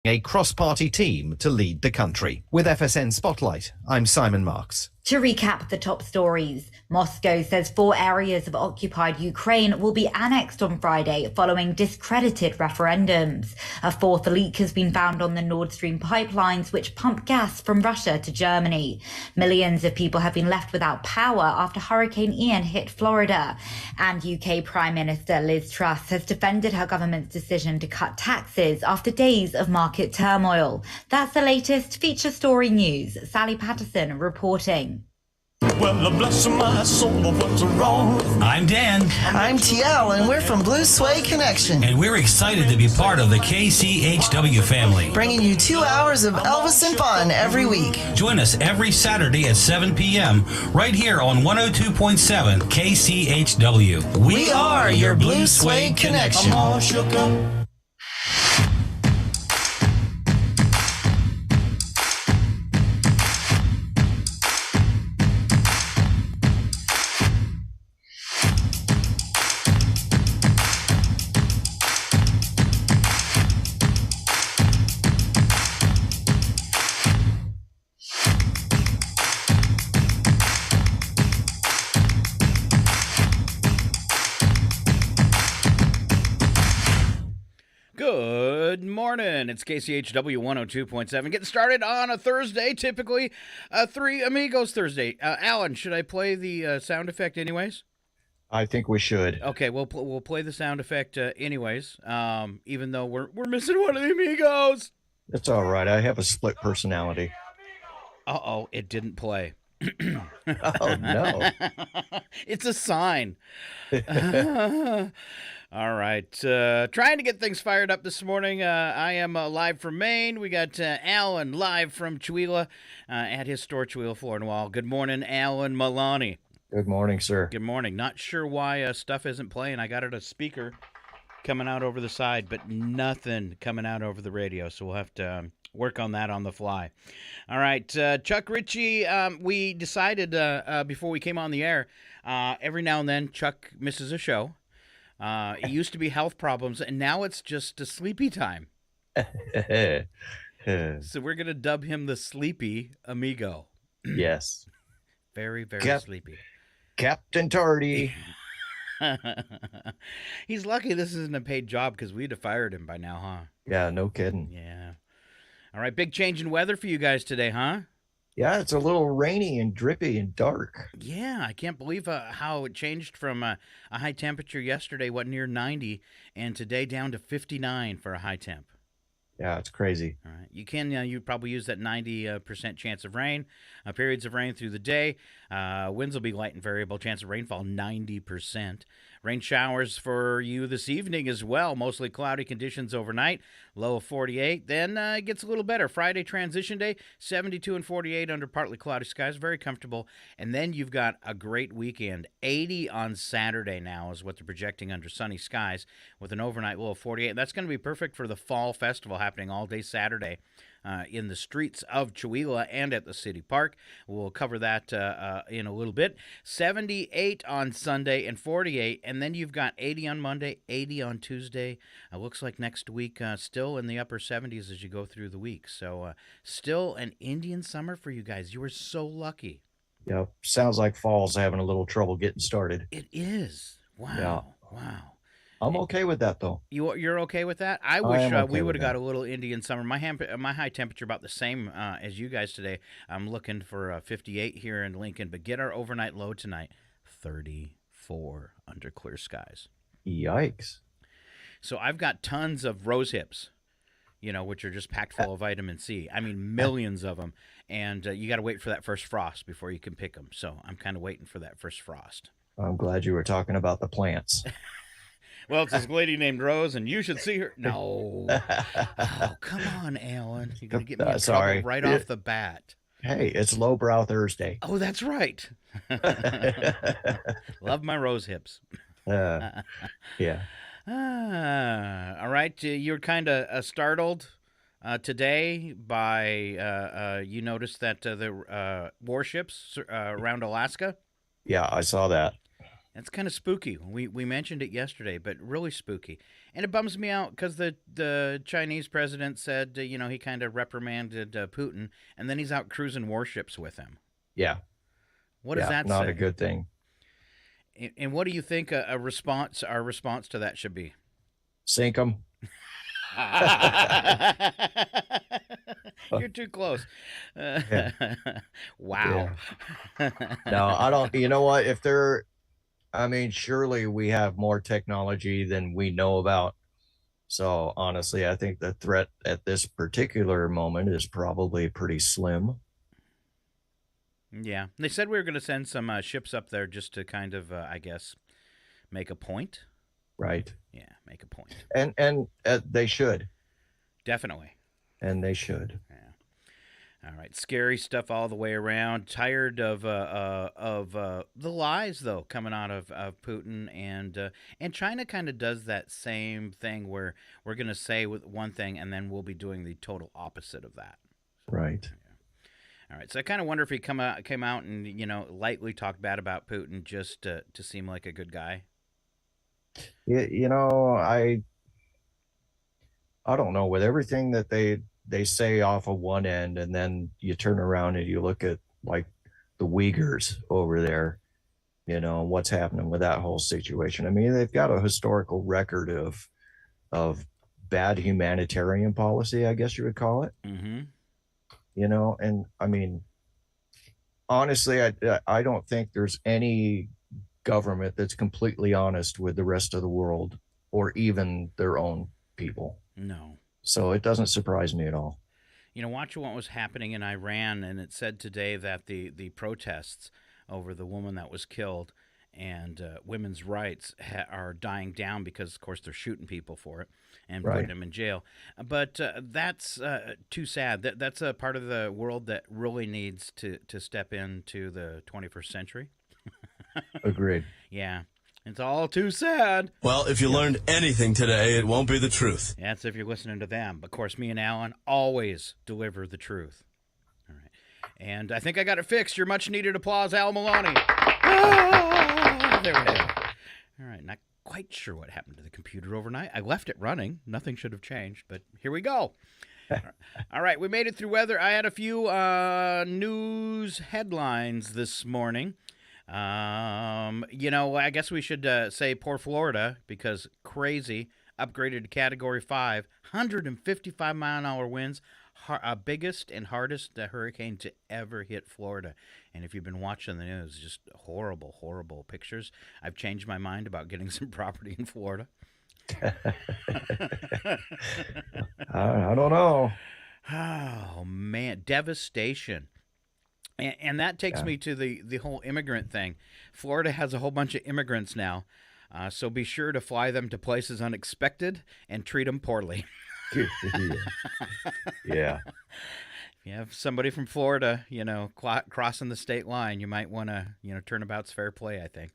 A cross-party team to lead the country. With FSN Spotlight, I'm Simon Marks. To recap the top stories, Moscow says 4 areas of occupied Ukraine will be annexed on Friday following discredited referendums. A 4th leak has been found on the Nord Stream pipelines, which pump gas from Russia to Germany. Millions of people have been left without power after Hurricane Ian hit Florida. And UK Prime Minister Liz Truss has defended her government's decision to cut taxes after days of market turmoil. That's the latest feature story news. Sally Patterson reporting. Well, bless my soul, what's wrong? I'm Dan. I'm TL, and we're from Blue Suede Connection. And we're excited to be part of the KCHW family. Bringing you 2 hours of Elvis and fun every week. Join us every Saturday at 7 p.m. right here on 102.7 KCHW. We are your Blue Suede Connection. I'm all shook up. Good morning. It's KCHW 102.7. Getting started on a Thursday, typically three Amigos Thursday. Alan, should I play the sound effect anyways? I think we should. Okay, we'll play the sound effect anyways, even though we're missing one of the Amigos. It's all right. I have a split personality. Uh-oh, it didn't play. Oh, no. It's a sign. All right. Trying to get things fired up this morning. I am live from Maine. We got Alan live from Chewelah at his store, Chewelah Floor and Wall. Good morning, Alan Milani. Good morning, sir. Good morning. Not sure why stuff isn't playing. I got it a speaker coming out over the side, but nothing coming out over the radio, so we'll have to work on that on the fly. All right. Chuck Ritchie, we decided before we came on the air, every now and then Chuck misses a show. It used to be health problems, and now it's just a sleepy time. So we're going to dub him the Sleepy Amigo. Yes. Very, very sleepy. Captain Tardy. He's lucky this isn't a paid job because we'd have fired him by now, huh? Yeah, no kidding. Yeah. All right, big change in weather for you guys today, huh? Yeah, it's a little rainy and drippy and dark. Yeah, I can't believe how it changed from a high temperature yesterday, near 90, and today down to 59 for a high temp. Yeah, it's crazy. All right, you can you probably use that 90% chance of rain, periods of rain through the day. Winds will be light and variable. Chance of rainfall 90%. Rain showers for you this evening as well. Mostly cloudy conditions overnight. Low of 48. Then it gets a little better. Friday transition day, 72 and 48 under partly cloudy skies. Very comfortable. And then you've got a great weekend. 80 on Saturday now is what they're projecting under sunny skies with an overnight low of 48. That's going to be perfect for the Fall Festival happening all day Saturday. In the streets of Chewelah and at the city park. We'll cover that in a little bit. 78 on Sunday and 48, and then you've got 80 on Monday, 80 on Tuesday. Looks like next week still in the upper 70s as you go through the week. So still an Indian summer for you guys. You are so lucky. Yeah, sounds like fall's having a little trouble getting started. It is. Wow. Yeah. Wow. I'm okay with that, though. You're okay with that? I wish okay we would have with got a little Indian summer. My high temperature about the same as you guys today. I'm looking for 58 here in Lincoln, but get our overnight low tonight, 34 under clear skies. Yikes. So I've got tons of rose hips, which are just packed full of vitamin C. I mean, millions of them. And you got to wait for that first frost before you can pick them. So I'm kind of waiting for that first frost. I'm glad you were talking about the plants. Well, it's this lady named Rose, and you should see her. No. Oh, come on, Alan. You're going to get me in trouble right off the bat. Hey, it's Lowbrow Thursday. Oh, that's right. Love my rose hips. Yeah. All right. You're kind of startled today by you noticed that the warships around Alaska. Yeah, I saw that. That's kind of spooky. We mentioned it yesterday, but really spooky. And it bums me out because the Chinese president said, he kind of reprimanded Putin, and then he's out cruising warships with him. Yeah. What does that not say? a good thing. And what do you think our response to that should be? Sink them. You're too close. Wow. No, I don't. You know what? Surely we have more technology than we know about. So honestly, I think the threat at this particular moment is probably pretty slim. Yeah. They said we were going to send some ships up there just to kind of, I guess, make a point. Right. Yeah, make a point. And they should. Definitely. And they should. Yeah. All right, scary stuff all the way around. Tired of the lies though coming out of Putin and China kind of does that same thing where we're going to say with one thing and then we'll be doing the total opposite of that. Right. Yeah. All right, so I kind of wonder if he came out and lightly talked bad about Putin just to seem like a good guy. I don't know, with everything that they say off of one end, and then you turn around and you look at like the Uyghurs over there, what's happening with that whole situation. I mean, they've got a historical record of bad humanitarian policy, I guess you would call it. Mm-hmm. And I mean, honestly, I don't think there's any government that's completely honest with the rest of the world or even their own people. No. So it doesn't surprise me at all. Watching what was happening in Iran, and it said today that the protests over the woman that was killed and women's rights are dying down because, of course, they're shooting people for it and putting them in jail. But that's too sad. That's a part of the world that really needs to step into the 21st century. Agreed. Yeah. It's all too sad. Well, if you learned anything today, it won't be the truth. That's if you're listening to them. Of course, me and Alan always deliver the truth. All right. And I think I got it fixed. Your much-needed applause, Al Maloney. There we go. All right. Not quite sure what happened to the computer overnight. I left it running. Nothing should have changed, but here we go. All right. We made it through weather. I had a few news headlines this morning. I guess we should say poor Florida because crazy, upgraded to Category 5, 155-mile-an-hour winds, biggest and hardest hurricane to ever hit Florida. And if you've been watching the news, just horrible, horrible pictures. I've changed my mind about getting some property in Florida. I don't know. Oh, man, devastation. And that takes me to the whole immigrant thing. Florida has a whole bunch of immigrants now, so be sure to fly them to places unexpected and treat them poorly. Yeah. If you have somebody from Florida, crossing the state line, you might want to, turnabout's fair play, I think.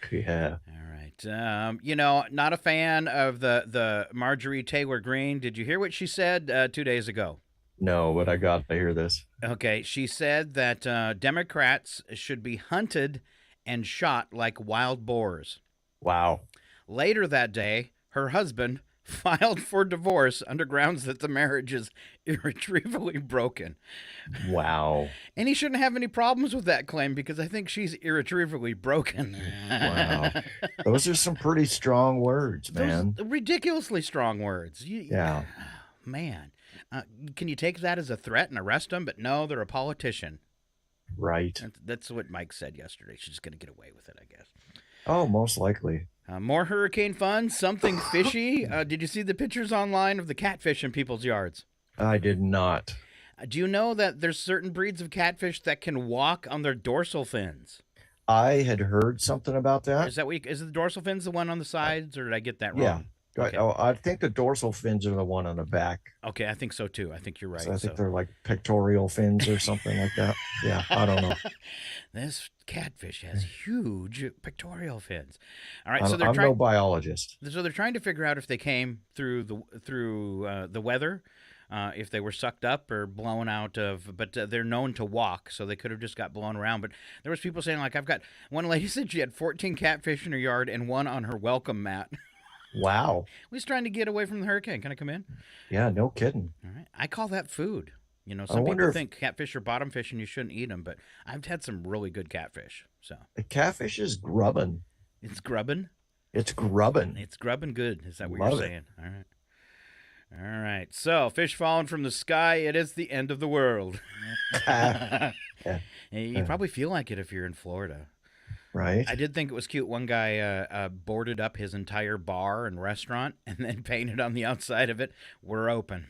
Yeah. All right. Not a fan of the Marjorie Taylor Greene. Did you hear what she said 2 days ago? No, but I got to hear this. Okay, she said that Democrats should be hunted and shot like wild boars. Wow. Later that day, her husband filed for divorce under grounds that the marriage is irretrievably broken. Wow. And he shouldn't have any problems with that claim because I think she's irretrievably broken. Wow. Those are some pretty strong words, man. Those ridiculously strong words. Yeah. Man. Can you take that as a threat and arrest them? But no, they're a politician. Right. That's what Mike said yesterday. She's just going to get away with it, I guess. Oh, most likely. More hurricane fun, something fishy. Did you see the pictures online of the catfish in people's yards? I did not. Do you know that there's certain breeds of catfish that can walk on their dorsal fins? I had heard something about that. Is the dorsal fins the one on the sides, or did I get that wrong? Yeah. Okay. Oh, I think the dorsal fins are the one on the back. Okay, I think so too. I think you're right. So I think they're like pectoral fins or something like that. Yeah, I don't know. This catfish has huge pectoral fins. All right, I'm no biologist. So they're trying to figure out if they came through the weather, if they were sucked up or blown out of, but they're known to walk, so they could have just got blown around. But there was people saying, like, one lady said she had 14 catfish in her yard and one on her welcome mat. Wow. We was trying to get away from the hurricane. Can I come in? Yeah, no kidding. All right. I call that food. You know, I some wonder people if- think catfish are bottom fish and you shouldn't eat them, but I've had some really good catfish. So The catfish is grubbing. it's grubbing. It's grubbing. It's grubbing good. Is that what Love you're it. saying? All right. All right. So, fish falling from the sky. It is the end of the world. You probably feel like it if you're in Florida. Right. I did think it was cute. One guy boarded up his entire bar and restaurant and then painted on the outside of it, "We're open."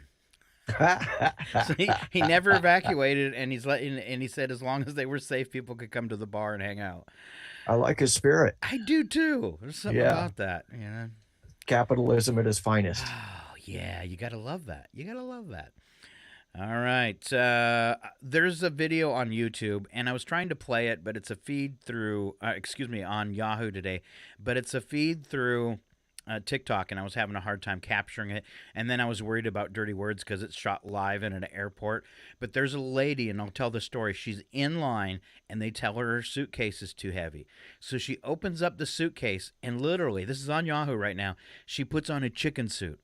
So he never evacuated, and he said as long as they were safe, people could come to the bar and hang out. I like his spirit. I do too. There's something about that, you know. Capitalism at its finest. Oh yeah, you gotta love that. You gotta love that. All right, there's a video on YouTube, and I was trying to play it, but it's a feed through. On Yahoo today, but it's a feed through TikTok, and I was having a hard time capturing it. And then I was worried about dirty words because it's shot live in an airport. But there's a lady, and I'll tell the story. She's in line, and they tell her suitcase is too heavy. So she opens up the suitcase, and literally, this is on Yahoo right now, she puts on a chicken suit.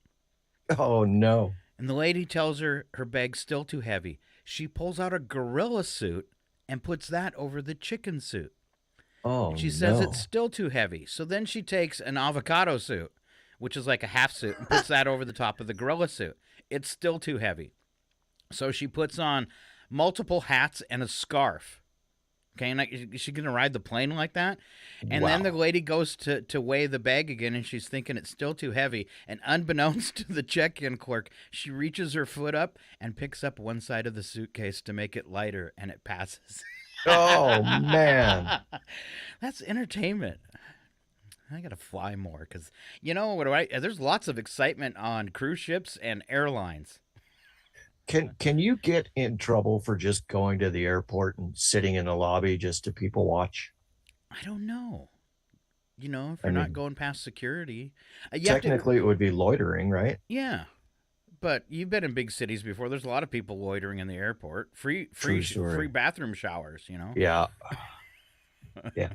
Oh, no. And the lady tells her her bag's still too heavy. She pulls out a gorilla suit and puts that over the chicken suit. Oh, She says no. it's still too heavy. So then she takes an avocado suit, which is like a half suit, and puts that over the top of the gorilla suit. It's still too heavy. So she puts on multiple hats and a scarf. Okay, and is she going to ride the plane like that? And then the lady goes to weigh the bag again, and she's thinking it's still too heavy. And unbeknownst to the check-in clerk, she reaches her foot up and picks up one side of the suitcase to make it lighter, and it passes. Oh, man. That's entertainment. I got to fly more because, you know, there's lots of excitement on cruise ships and airlines. Can you get in trouble for just going to the airport and sitting in the lobby just to people watch? I don't know. You know, if you're not going past security. Technically, it would be loitering, right? Yeah. But you've been in big cities before. There's a lot of people loitering in the airport. Free bathroom showers, you know? Yeah. Yeah.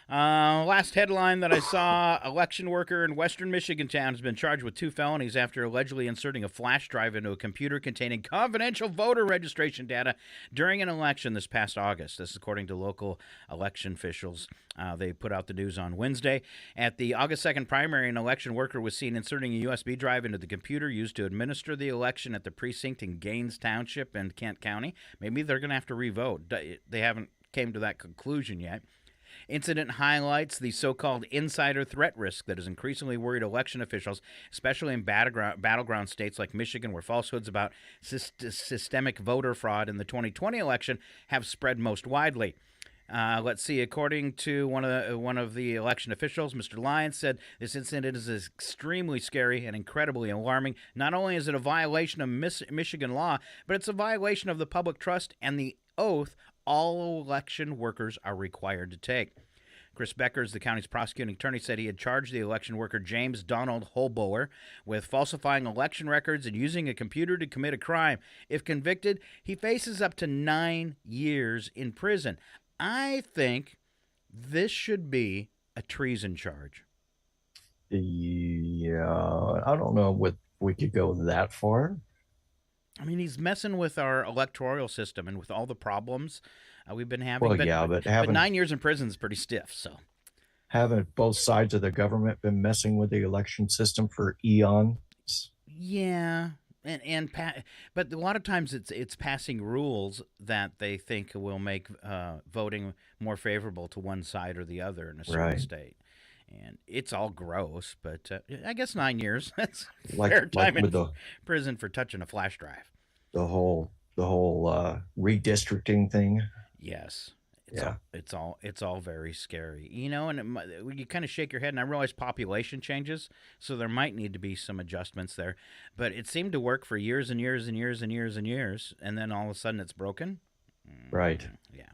Last headline that I saw, election worker in western Michigan town has been charged with 2 felonies after allegedly inserting a flash drive into a computer containing confidential voter registration data during an election this past August. This is according to local election officials. They put out the news on Wednesday. At the August 2nd primary, an election worker was seen inserting a USB drive into the computer used to administer the election at the precinct in Gaines Township in Kent County. Maybe they're going to have to revote. They haven't came to that conclusion yet. Incident highlights the so-called insider threat risk that has increasingly worried election officials, especially in battleground states like Michigan, where falsehoods about systemic voter fraud in the 2020 election have spread most widely. Let's see. According to one of the election officials, Mr. Lyons said this incident is extremely scary and incredibly alarming. Not only is it a violation of Michigan law, but it's a violation of the public trust and the oath all election workers are required to take. Chris Beckers, the county's prosecuting attorney, said he had charged the election worker James Donald Holboer with falsifying election records and using a computer to commit a crime. If convicted, he faces up to 9 years in prison. I think this should be a treason charge. Yeah, I don't know if we could go that far. I mean, he's messing with our electoral system and with all the problems we've been having. Well, but 9 years in prison is pretty stiff. So, haven't both sides of the government been messing with the election system for eons? Yeah, but a lot of times it's passing rules that they think will make voting more favorable to one side or the other in a certain state. And it's all gross, but I guess 9 years. That's fair time in prison for touching a flash drive. The whole redistricting thing. Yes. It's all very scary. You know, and you kind of shake your head, and I realize population changes, so there might need to be some adjustments there. But it seemed to work for years and years and years and years and years, and then all of a sudden it's broken. Right. Yeah.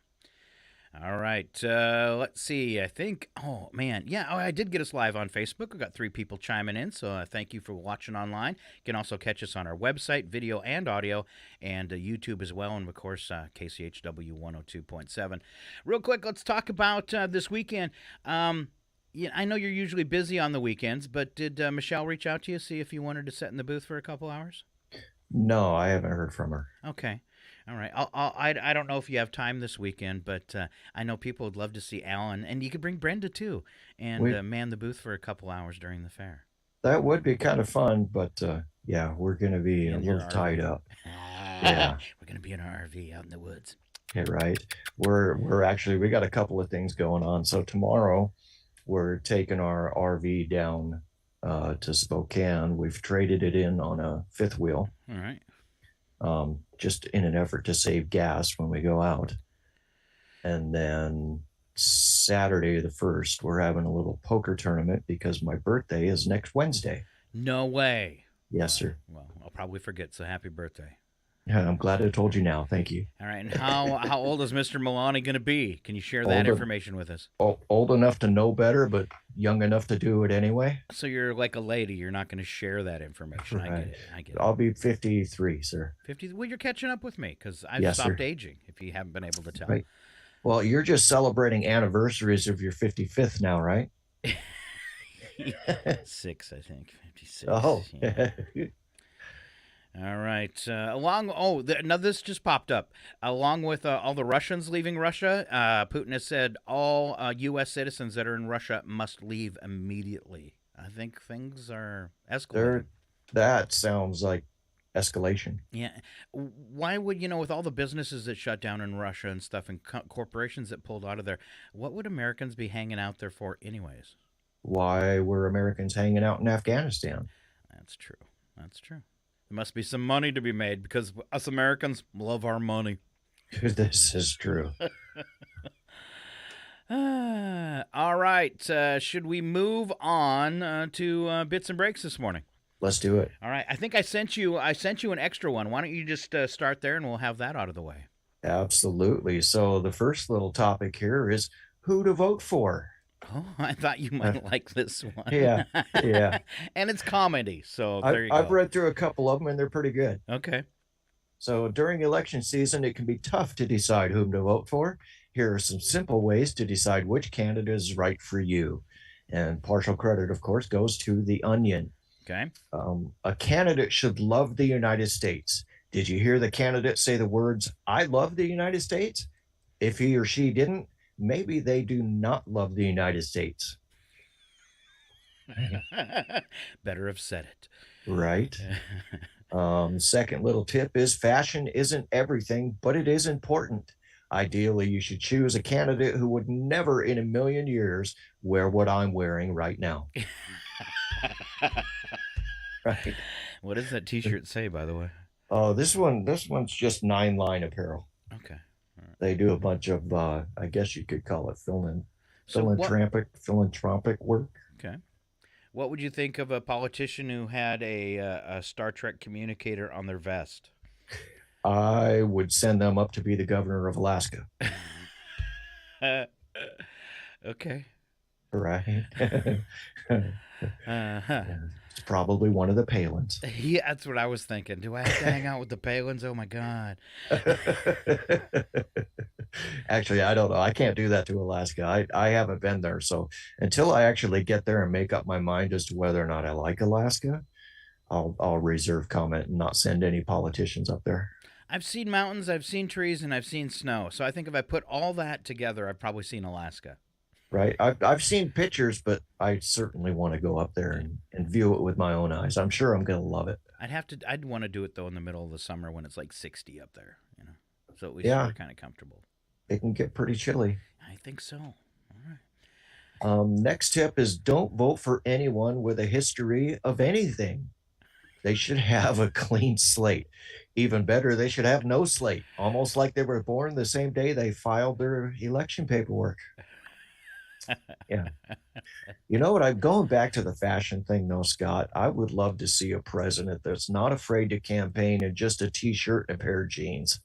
All right. Let's see. I think, oh, man. Yeah, I did get us live on Facebook. We've got 3 people chiming in, so thank you for watching online. You can also catch us on our website, video and audio, and YouTube as well, and, of course, KCHW 102.7. Real quick, let's talk about this weekend. Yeah, I know you're usually busy on the weekends, but did Michelle reach out to you, see if you wanted to sit in the booth for a couple hours? No, I haven't heard from her. Okay. All right. I don't know if you have time this weekend, but I know people would love to see Alan, and you could bring Brenda too, and man the booth for a couple hours during the fair. That would be kind of fun, but yeah, we're going to be a little tied up. Yeah, we're going to be in our RV out in the woods. Yeah, right. We're actually, we got a couple of things going on. So tomorrow, we're taking our RV down to Spokane. We've traded it in on a fifth wheel. All right. Just in an effort to save gas when we go out. And then Saturday the 1st, we're having a little poker tournament because my birthday is next Wednesday. No way. Yes, sir. Well, I'll probably forget, so happy birthday. Yeah, I'm glad I told you now. Thank you. All right. And how old is Mr. Milani going to be? Can you share that information with us? Old enough to know better, but young enough to do it anyway. So you're like a lady. You're not going to share that information. Right. I get it. I'll be 53, sir. 50. Well, you're catching up with me because I've stopped aging, if you haven't been able to tell. Right. Well, you're just celebrating anniversaries of your 55th now, right? 6, I think. 56. Oh. Yeah. All right. Now this just popped up. Along with all the Russians leaving Russia, Putin has said all U.S. citizens that are in Russia must leave immediately. I think things are escalating. That sounds like escalation. Yeah. Why would, with all the businesses that shut down in Russia and stuff and corporations that pulled out of there, what would Americans be hanging out there for anyways? Why were Americans hanging out in Afghanistan? That's true. There must be some money to be made because us Americans love our money. This is true. All right. Should we move on to bits and breaks this morning? Let's do it. All right. I think I sent you an extra one. Why don't you just start there and we'll have that out of the way. Absolutely. So the first little topic here is who to vote for. Oh, I thought you might like this one. Yeah. And it's comedy, so there you go. I've read through a couple of them, and they're pretty good. Okay. So during election season, it can be tough to decide whom to vote for. Here are some simple ways to decide which candidate is right for you. And partial credit, of course, goes to The Onion. Okay. A candidate should love the United States. Did you hear the candidate say the words, "I love the United States"? If he or she didn't, maybe they do not love the United States. Better have said it. Right. Second little tip is fashion isn't everything, but it is important. Ideally, you should choose a candidate who would never in a million years wear what I'm wearing right now. Right. What does that T-shirt say, by the way? Oh, this one's just 9-line apparel. Okay. They do a bunch of, I guess you could call it philanthropic work. Okay. What would you think of a politician who had a Star Trek communicator on their vest? I would send them up to be the governor of Alaska. Okay. Right. It's probably one of the Palins. Yeah, that's what I was thinking. Do I have to hang out with the Palins? Oh, my God. Actually, I don't know. I can't do that to Alaska. I haven't been there. So until I actually get there and make up my mind as to whether or not I like Alaska, I'll reserve comment and not send any politicians up there. I've seen mountains, I've seen trees, and I've seen snow. So I think if I put all that together, I've probably seen Alaska. Right. I've seen pictures, but I certainly want to go up there and view it with my own eyes. I'm sure I'm going to love it. I'd want to do it, though, in the middle of the summer when it's like 60 up there, so at least we're kind of comfortable. It can get pretty chilly. I think so. All right. Next tip is don't vote for anyone with a history of anything. They should have a clean slate. Even better, they should have no slate, almost like they were born the same day they filed their election paperwork. Yeah. You know what? I'm going back to the fashion thing, though, Scott. I would love to see a president that's not afraid to campaign in just a T-shirt and a pair of jeans.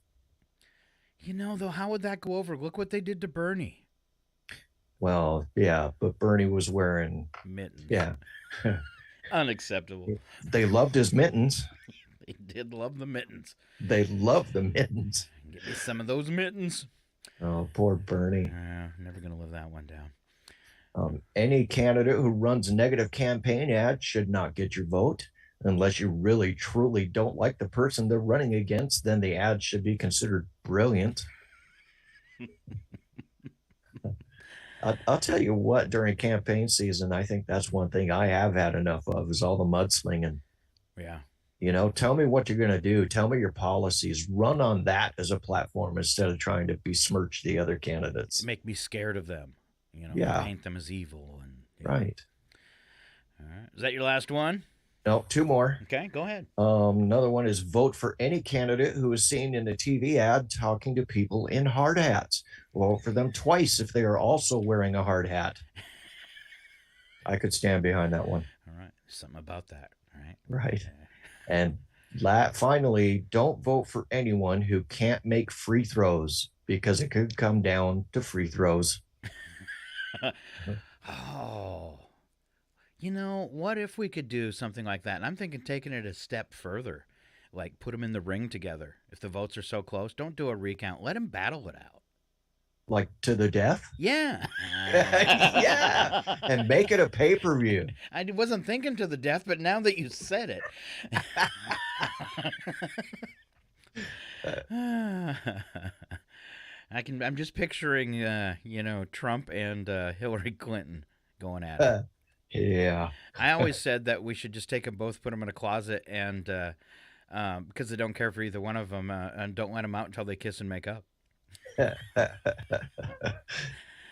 You know, though, how would that go over? Look what they did to Bernie. Well, yeah, but Bernie was wearing Mittens. Yeah. Unacceptable. They loved his mittens. They did love the mittens. They loved the mittens. Give me some of those mittens. Oh, poor Bernie. Never going to live that one down. Any candidate who runs negative campaign ads should not get your vote. Unless you really, truly don't like the person they're running against, then the ad should be considered brilliant. I'll tell you what, during campaign season, I think that's one thing I have had enough of is all the mudslinging. Yeah. You know, tell me what you're going to do. Tell me your policies. Run on that as a platform instead of trying to besmirch the other candidates. Make me scared of them. You know, Yeah. paint them as evil. And Right. All right. Is that your last one? No, two more. Okay, go ahead. Another one is vote for any candidate who is seen in a TV ad talking to people in hard hats. Vote for them twice if they are also wearing a hard hat. I could stand behind that one. All right. Something about that. All right. Right. And finally, don't vote for anyone who can't make free throws because it could come down to free throws. Oh. You know, what if we could do something like that? And I'm thinking taking it a step further, like put them in the ring together. If the votes are so close, don't do a recount. Let them battle it out. Like to the death? Yeah. Yeah. And make it a pay-per-view. I wasn't thinking to the death, but now that you said it. I'm just picturing, Trump and Hillary Clinton going at it. Yeah. I always said that we should just take them both, put them in a closet, and because they don't care for either one of them, and don't let them out until they kiss and make up.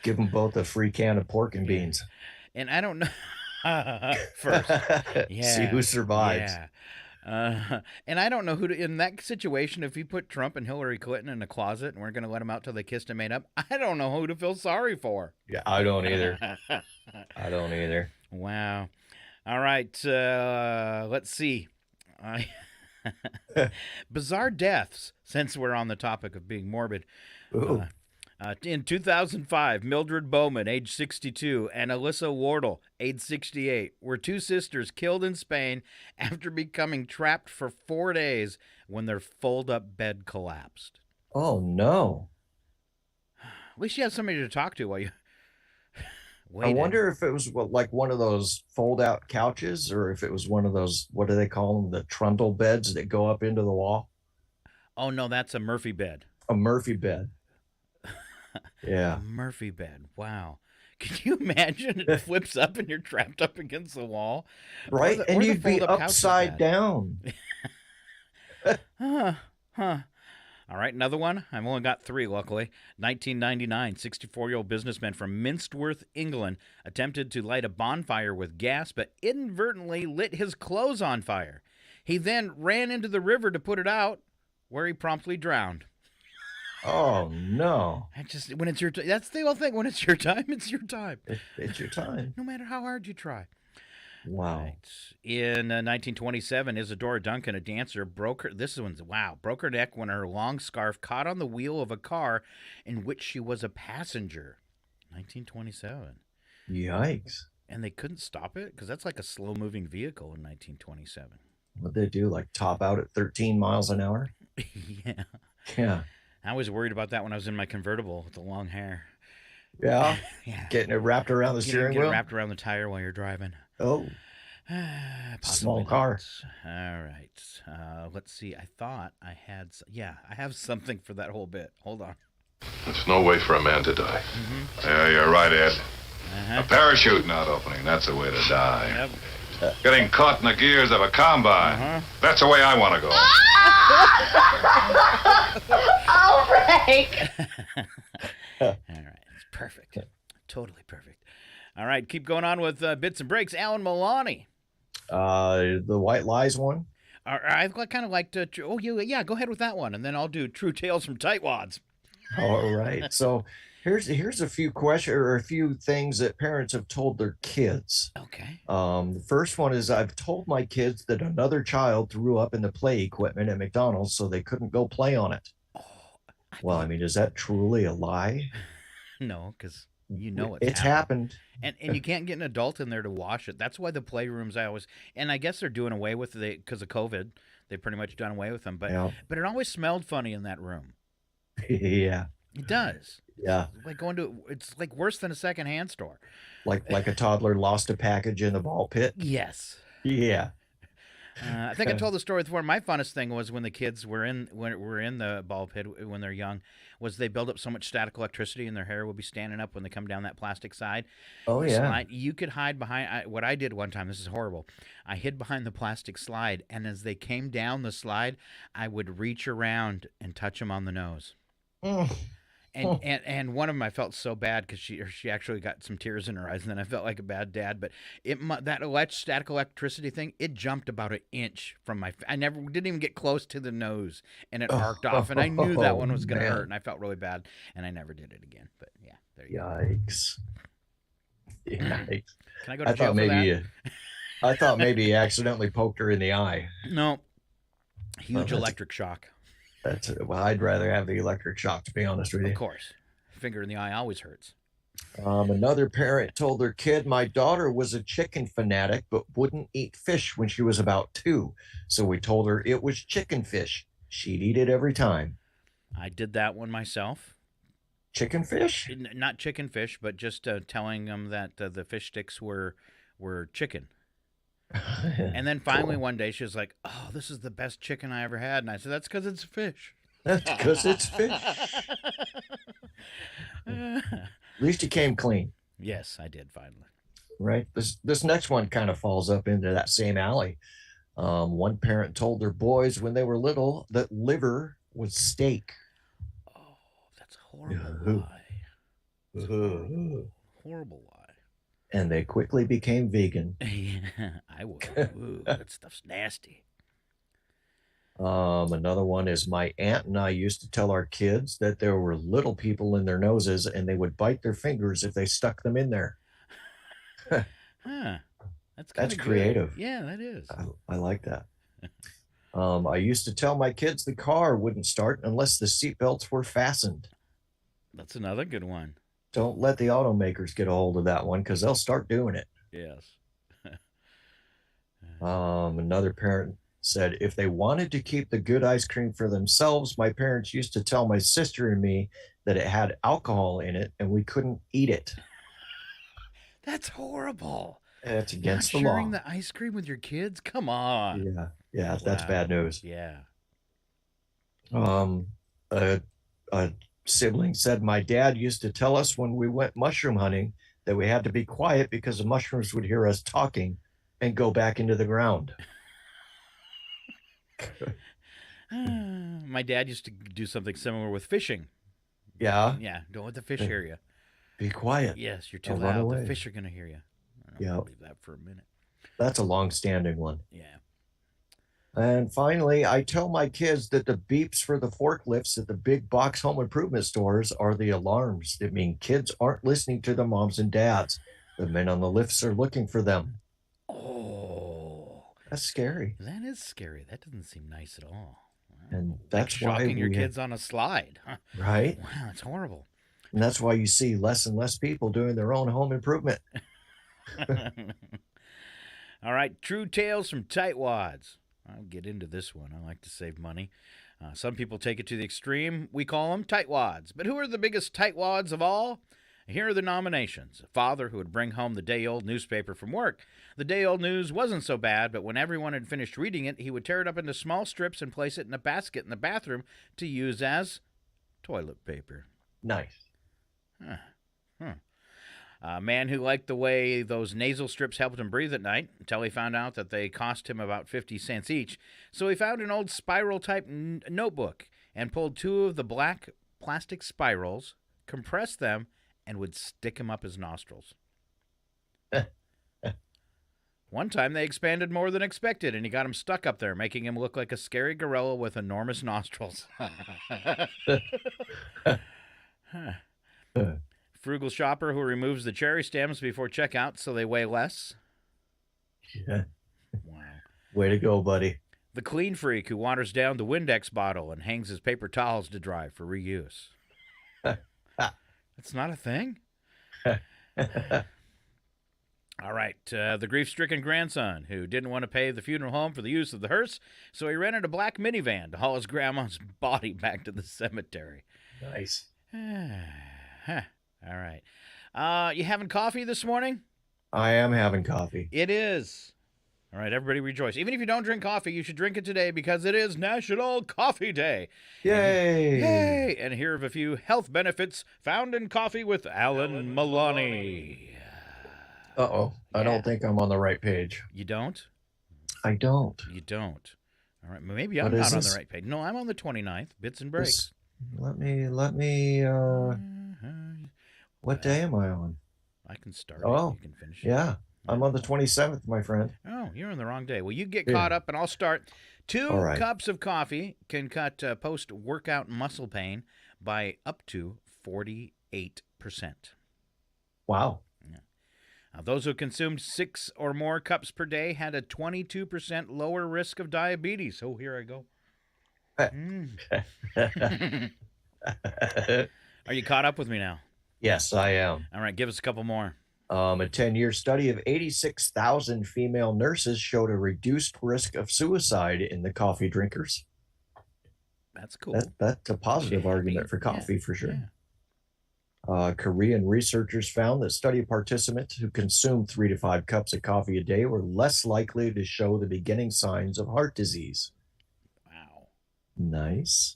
Give them both a free can of pork and beans. And I don't know. First. Yeah. See who survives. Yeah. And I don't know who to, in that situation, if you put Trump and Hillary Clinton in a closet and we're going to let them out till they kissed and made up, I don't know who to feel sorry for. Yeah, I don't either. I don't either. Wow. All right. Let's see. Bizarre deaths, since we're on the topic of being morbid. Ooh. In 2005, Mildred Bowman, age 62, and Alyssa Wardle, age 68, were two sisters killed in Spain after becoming trapped for 4 days when their fold-up bed collapsed. Oh, no. At least you have somebody to talk to while you waited. I wonder if it was like one of those fold-out couches or if it was one of those, what do they call them, the trundle beds that go up into the wall? Oh, no, that's a Murphy bed. A Murphy bed. Yeah. A Murphy bed. Wow. Can you imagine it flips up and you're trapped up against the wall? Right. Or And the you'd be fold-up couch is upside bad. down. Huh. All right, another one. I've only got three, luckily. 1999, 64-year-old businessman from Minstworth, England, attempted to light a bonfire with gas, but inadvertently lit his clothes on fire. He then ran into the river to put it out, where he promptly drowned. Oh, no. When it's your that's the whole thing. When it's your time, it's your time. It's your time. No matter how hard you try. Wow. Right. In 1927, Isadora Duncan, a dancer, broke her neck when her long scarf caught on the wheel of a car in which she was a passenger. 1927. Yikes. And they couldn't stop it because that's like a slow-moving vehicle in 1927. What'd they do? Like top out at 13 miles an hour? Yeah. Yeah. I was worried about that when I was in my convertible with the long hair. Yeah. Yeah. Getting it wrapped around the steering Get it wheel? wrapped around the tire while you're driving. Oh. Possibly Small car. not. All right. Let's see. I thought I had... I have something for that whole bit. Hold on. There's no way for a man to die. Mm-hmm. Yeah, you're right, Ed. Uh-huh. A parachute not opening, that's the way to die. Yep. Getting caught in the gears of a combine, that's the way I want to go. All right. All right. It's perfect. Totally perfect. All right. Keep going on with bits and breaks. Alan Milani. The White Lies one? I've kind of liked to... go ahead with that one. And then I'll do True Tales from Tightwads. All right. So here's a few questions or a few things that parents have told their kids. Okay. The first one is I've told my kids that another child threw up in the play equipment at McDonald's, so they couldn't go play on it. Oh, Well, I mean, is that truly a lie? No, because you know It's happened. And you can't get an adult in there to wash it. That's why the playrooms and I guess they're doing away with it because of COVID. They've pretty much done away with them. But Yeah. but it always smelled funny in that room. Yeah. It does. Yeah. It's like worse than a secondhand store. Like a toddler lost a package in the ball pit. Yes. Yeah. I think I told the story before. My funnest thing was when the kids were in the ball pit when they're young, was they build up so much static electricity and their hair would be standing up when they come down that plastic side. Oh, yeah. Slide. You could hide behind. What I did one time, this is horrible. I hid behind the plastic slide, and as they came down the slide, I would reach around and touch them on the nose. And one of them I felt so bad because she actually got some tears in her eyes, and then I felt like a bad dad. But that static electricity thing, it jumped about an inch from my. I didn't even get close to the nose, and it arced off, and I knew that one was going to hurt, and I felt really bad, and I never did it again. But yeah, there you go. Yikes! Can I go to jail for that? I thought maybe you accidentally poked her in the eye. No, huge electric shock. Well, I'd rather have the electric shock, to be honest with you. Of course. Finger in the eye always hurts. Another parent told their kid, my daughter was a chicken fanatic, but wouldn't eat fish when she was about 2. So we told her it was chicken fish. She'd eat it every time. I did that one myself. Chicken fish? Not chicken fish, but just telling them that the fish sticks were chicken. And then finally one day she was like, oh, this is the best chicken I ever had. And I said, that's because it's fish. That's because it's fish. At least you came clean. Yes, I did finally. Right. This next one kind of falls up into that same alley. One parent told their boys when they were little that liver was steak. Oh, that's a horrible lie. Horrible lie. And they quickly became vegan. I would. Ooh, that stuff's nasty. Another one is my aunt and I used to tell our kids that there were little people in their noses and they would bite their fingers if they stuck them in there. Huh. That's creative. Yeah, that is. I like that. I used to tell my kids the car wouldn't start unless the seatbelts were fastened. That's another good one. Don't let the automakers get a hold of that one because they'll start doing it. Yes. Another parent said if they wanted to keep the good ice cream for themselves, my parents used to tell my sister and me that it had alcohol in it and we couldn't eat it. That's horrible. It's against the law. law. Sharing the ice cream with your kids? Come on. Yeah, that's bad news. Yeah. A sibling said my dad used to tell us when we went mushroom hunting that we had to be quiet because the mushrooms would hear us talking and go back into the ground. My dad used to do something similar with fishing. Yeah? Yeah, don't let the fish hear you. Be quiet. Yes, you're too Don't run loud. away. The fish are going to hear you. I'll leave that for a minute. That's a long-standing one. Yeah. And finally, I tell my kids that the beeps for the forklifts at the big box home improvement stores are the alarms that mean kids aren't listening to their moms and dads. The men on the lifts are looking for them. Oh. That's scary. That is scary. That doesn't seem nice at all. Wow. And that's like why shocking your kids on a slide. Huh? Right? Wow, that's horrible. And that's why you see less and less people doing their own home improvement. All right, true tales from tightwads. I'll get into this one. I like to save money. Some people take it to the extreme. We call them tightwads. But who are the biggest tightwads of all? Here are the nominations. A father who would bring home the day-old newspaper from work. The day-old news wasn't so bad, but when everyone had finished reading it, he would tear it up into small strips and place it in a basket in the bathroom to use as toilet paper. Nice. A man who liked the way those nasal strips helped him breathe at night until he found out that they cost him about 50 cents each. So he found an old spiral-type notebook and pulled 2 of the black plastic spirals, compressed them, and would stick him up his nostrils. One time they expanded more than expected, and he got him stuck up there, making him look like a scary gorilla with enormous nostrils. Frugal shopper who removes the cherry stems before checkout so they weigh less. Yeah. Wow. Way to go, buddy. The clean freak who waters down the Windex bottle and hangs his paper towels to dry for reuse. That's not a thing? All right. The grief-stricken grandson who didn't want to pay the funeral home for the use of the hearse, so he rented a black minivan to haul his grandma's body back to the cemetery. Nice. All right. You having coffee this morning? I am having coffee. It is. All right, everybody rejoice. Even if you don't drink coffee, you should drink it today because it is National Coffee Day. Yay! Yay! And here are a few health benefits found in coffee with Alan Maloney. Uh-oh. I don't think I'm on the right page. You don't? I don't. You don't. All right, maybe I'm What not is on this? the right page. No, I'm on the 29th. Bits and breaks. Let me, what day am I on? I can start Oh, it. You can finish it. Yeah. I'm on the 27th, my friend. Oh, you're on the wrong day. Well, you get caught up, and I'll start. 2 All right. cups of coffee can cut post-workout muscle pain by up to 48%. Wow. Those who consumed 6 or more cups per day had a 22% lower risk of diabetes. Oh, here I go. Are you caught up with me now? Yes, I am. All right, give us a couple more. A 10-year study of 86,000 female nurses showed a reduced risk of suicide in the coffee drinkers. That's cool. That's a positive argument for coffee, for sure. Korean researchers found that study participants who consumed 3 to 5 cups of coffee a day were less likely to show the beginning signs of heart disease. Wow. Nice.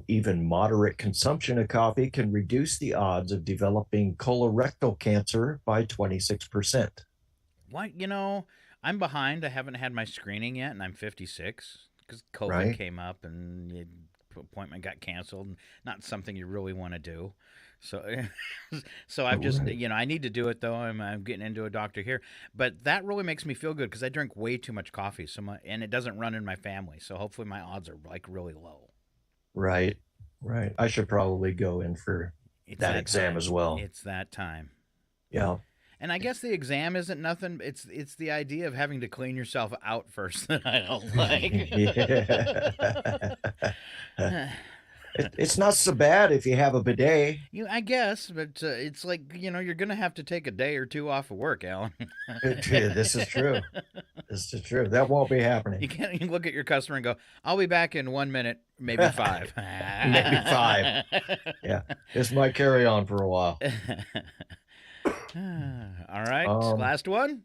Even moderate consumption of coffee can reduce the odds of developing colorectal cancer by 26%. What? I'm behind. I haven't had my screening yet, and I'm 56 because COVID Right. came up and the appointment got canceled. Not something you really want to do. So, I've just, Right. I need to do it though. I'm getting into a doctor here, but that really makes me feel good because I drink way too much coffee. And it doesn't run in my family. So hopefully my odds are like really low. Right. I should probably go in for that exam time. as well. It's that time. Yeah. And I guess the exam isn't nothing. It's the idea of having to clean yourself out first that I don't like. Yeah. It's not so bad if you have a bidet. I guess, but it's like, you're going to have to take a day or 2 off of work, Alan. This is true. This is true. That won't be happening. You can't look at your customer and go, I'll be back in 1 minute, maybe 5. Maybe 5. Yeah. This might carry on for a while. All right. Last one.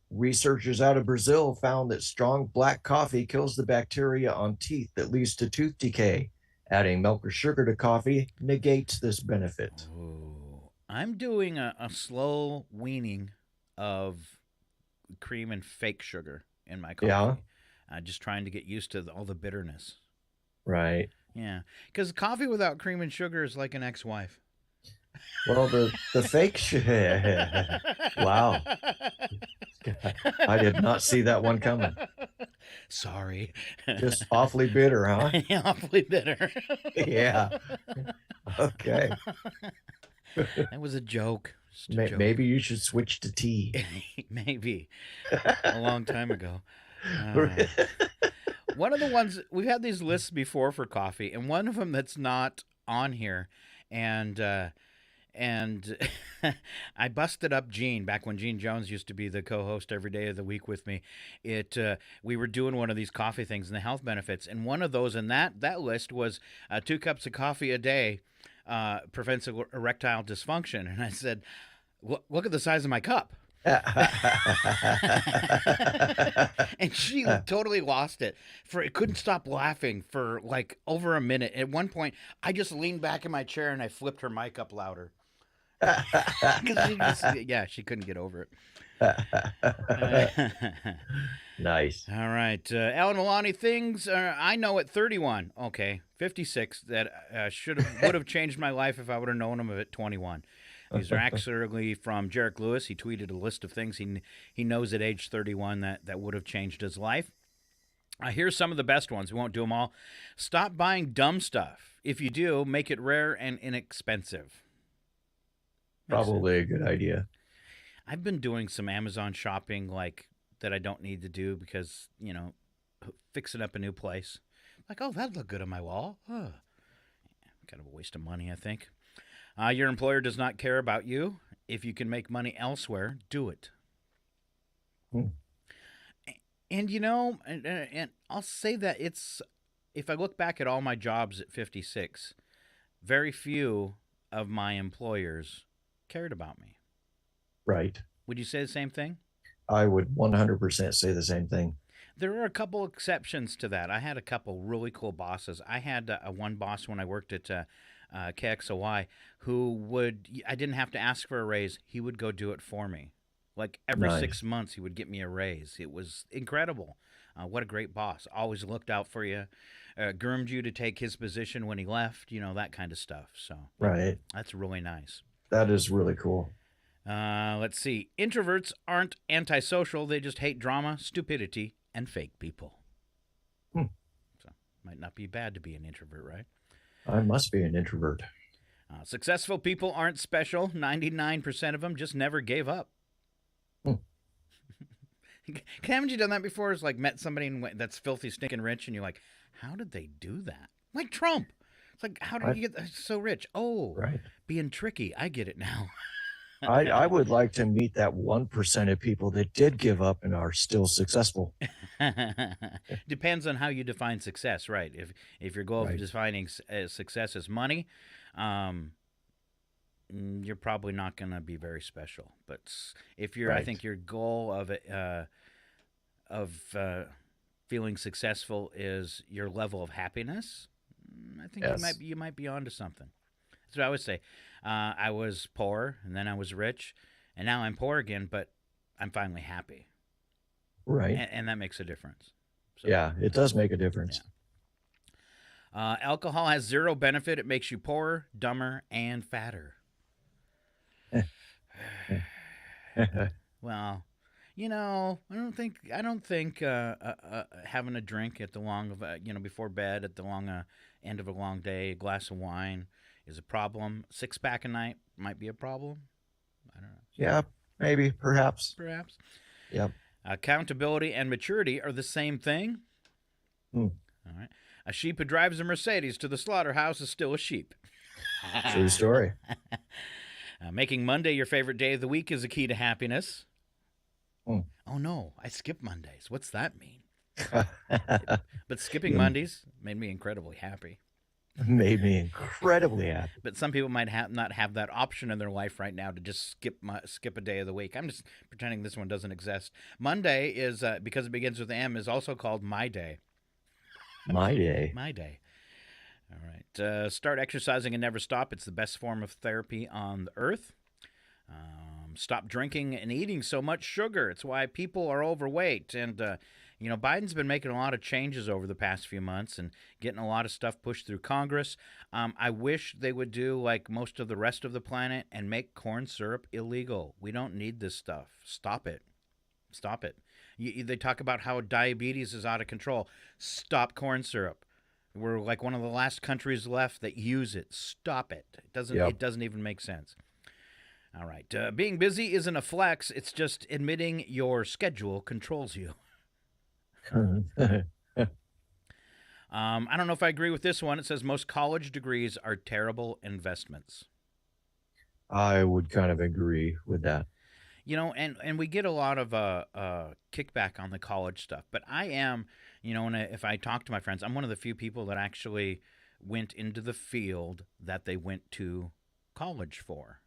Researchers out of Brazil found that strong black coffee kills the bacteria on teeth that leads to tooth decay. Adding milk or sugar to coffee negates this benefit. Ooh. I'm doing a slow weaning of cream and fake sugar in my coffee. Yeah. Just trying to get used to all the bitterness. Right. Yeah. Because coffee without cream and sugar is like an ex-wife. Well, the fake sugar. Wow. I did not see that one coming. Sorry. Just awfully bitter, huh? Awfully bitter. Yeah. Okay. That was a joke. Joke. Maybe you should switch to tea. Maybe. A long time ago. One of the ones, we've had these lists before for coffee, and one of them that's not on here, and I busted up Gene back when Gene Jones used to be the co-host every day of the week with me. We were doing one of these coffee things and the health benefits, and one of those in that list was 2 cups of coffee a day prevents erectile dysfunction. And I said, look at the size of my cup. And she totally lost it. Couldn't stop laughing for like over a minute. At one point, I just leaned back in my chair and I flipped her mic up louder. She couldn't get over it. Nice. All right, Alan Maloney. Things I know at 31. Okay, 56. That would have changed my life if I would have known them at 21. These are actually from Jarek Lewis. He tweeted a list of things he knows at age 31 that would have changed his life. Here's some of the best ones. We won't do them all. Stop buying dumb stuff. If you do, make it rare and inexpensive. Probably a good idea. I've been doing some Amazon shopping that I don't need to do because, fixing up a new place. Like, oh, that'd look good on my wall. Kind of a waste of money, I think. Your employer does not care about you. If you can make money elsewhere, do it. And and I'll say that if I look back at all my jobs at 56, very few of my employers cared about me. Right. Would you say the same thing? I would 100% say the same thing. There are a couple exceptions to that. I had a couple really cool bosses. I had one boss when I worked at KXOY I didn't have to ask for a raise. He would go do it for me. Like every 6 months, he would get me a raise. It was incredible. What a great boss. Always looked out for you, groomed you to take his position when he left, that kind of stuff. So right. That's really nice. That is really cool. Let's see. Introverts aren't antisocial. They just hate drama, stupidity, and fake people. So might not be bad to be an introvert, right? I must be an introvert. Successful people aren't special. 99% of them just never gave up. Haven't you done that before? It's like met somebody that's filthy, stinking rich, and you're like, how did they do that? Like Trump. It's like, how did you get so rich? Oh, right. Being tricky. I get it now. I would like to meet that 1% of people that did give up and are still successful. Depends on how you define success, right? If your goal of defining success is money, you're probably not going to be very special. But if you're, I think your goal of feeling successful is your level of happiness, I think you might be onto something. That's what I would say. I was poor, and then I was rich, and now I'm poor again, but I'm finally happy. Right. And that makes a difference. So, yeah, it does make a difference. Yeah. Alcohol has zero benefit. It makes you poorer, dumber, and fatter. Well, I don't think having a drink at the long of before bed at the long end of a long day, a glass of wine is a problem. 6-pack a night might be a problem. I don't know. Yeah, maybe, perhaps. Yep. Accountability and maturity are the same thing. All right. A sheep who drives a Mercedes to the slaughterhouse is still a sheep. True story. Making Monday your favorite day of the week is a key to happiness. Oh, no, I skip Mondays. What's that mean? But skipping Mondays made me incredibly happy. Made me incredibly happy. But some people might not have that option in their life right now to just skip a day of the week. I'm just pretending this one doesn't exist. Monday is, because it begins with M, is also called My Day. My Day. My Day. All right. Start exercising and never stop. It's the best form of therapy on the earth. Stop drinking and eating so much sugar. It's why people are overweight. And, Biden's been making a lot of changes over the past few months and getting a lot of stuff pushed through Congress. I wish they would do like most of the rest of the planet and make corn syrup illegal. We don't need this stuff. Stop it. Stop it. They talk about how diabetes is out of control. Stop corn syrup. We're like one of the last countries left that use it. Stop it. It doesn't even make sense. All right. Being busy isn't a flex. It's just admitting your schedule controls you. I don't know if I agree with this one. It says most college degrees are terrible investments. I would kind of agree with that. And we get a lot of kickback on the college stuff. But I am, if I talk to my friends, I'm one of the few people that actually went into the field that they went to college for.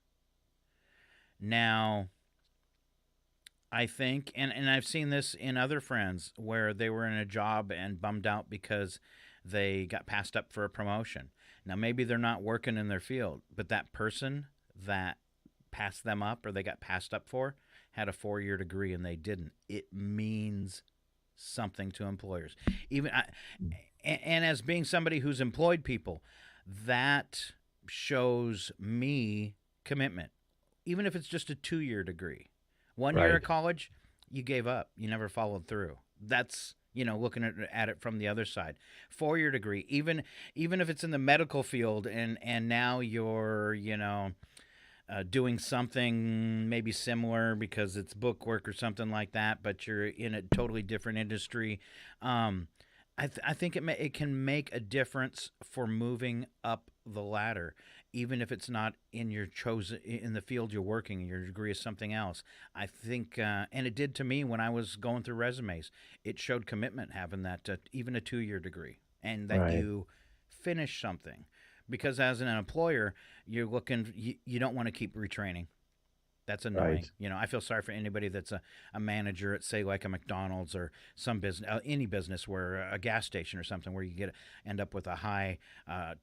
Now, I think, and I've seen this in other friends where they were in a job and bummed out because they got passed up for a promotion. Now, maybe they're not working in their field, but that person that passed them up or they got passed up for had a 4-year degree and they didn't. It means something to employers. And as being somebody who's employed people, that shows me commitment, even if it's just a 2-year degree. 1 year of college, you gave up. You never followed through. That's, looking at it from the other side. 4-year degree, even if it's in the medical field and now you're, doing something maybe similar because it's book work or something like that, but you're in a totally different industry. I think it can make a difference for moving up the ladder, even if it's not in your in the field you're working. Your degree is something else. I think, and it did to me when I was going through resumes. It showed commitment having that, even a 2-year degree, and that you finish something. Because as an employer, you're looking, you don't want to keep retraining. That's annoying. Right. I feel sorry for anybody that's a manager at, say, like a McDonald's or some business, any business where a gas station or something where you end up with a high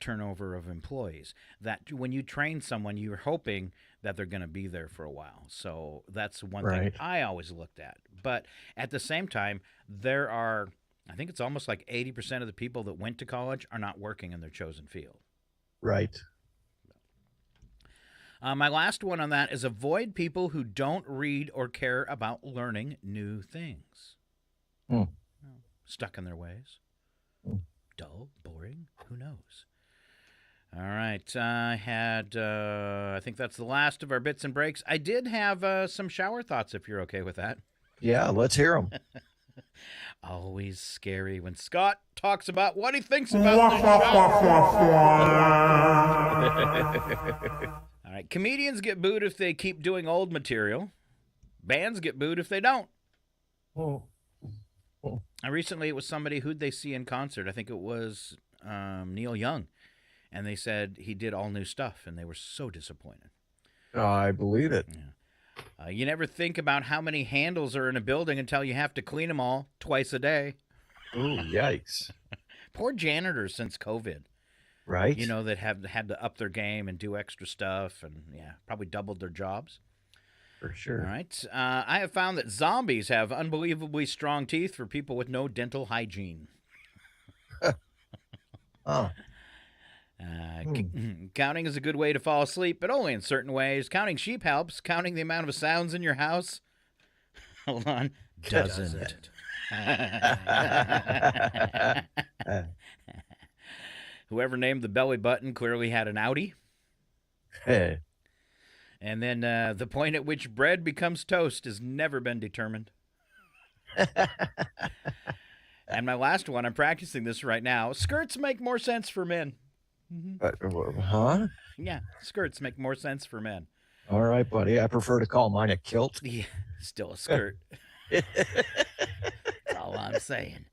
turnover of employees. That when you train someone, you're hoping that they're going to be there for a while. So that's one thing I always looked at. But at the same time, I think it's almost like 80% of the people that went to college are not working in their chosen field. Right. My last one on that is avoid people who don't read or care about learning new things. Stuck in their ways. Dull, boring, who knows? All right. I think that's the last of our bits and breaks. I did have some shower thoughts, if you're okay with that. Yeah, let's hear them. Always scary when Scott talks about what he thinks about the shower. All right, comedians get booed if they keep doing old material. Bands get booed if they don't. Recently, it was somebody who'd they see in concert. I think it was Neil Young, and they said he did all new stuff, and they were so disappointed. I believe it. Yeah. You never think about how many handles are in a building until you have to clean them all twice a day. Ooh, yikes. Poor janitors since COVID. Right. That have had to up their game and do extra stuff and, probably doubled their jobs. For sure. All right. I have found that zombies have unbelievably strong teeth for people with no dental hygiene. Counting is a good way to fall asleep, but only in certain ways. Counting sheep helps. Counting the amount of sounds in your house, hold on, doesn't. Whoever named the belly button clearly had an Audi. Hey. And then the point at which bread becomes toast has never been determined. And my last one, I'm practicing this right now. Skirts make more sense for men. Huh? Yeah, skirts make more sense for men. All right, buddy. I prefer to call mine a kilt. Yeah, still a skirt. That's all I'm saying.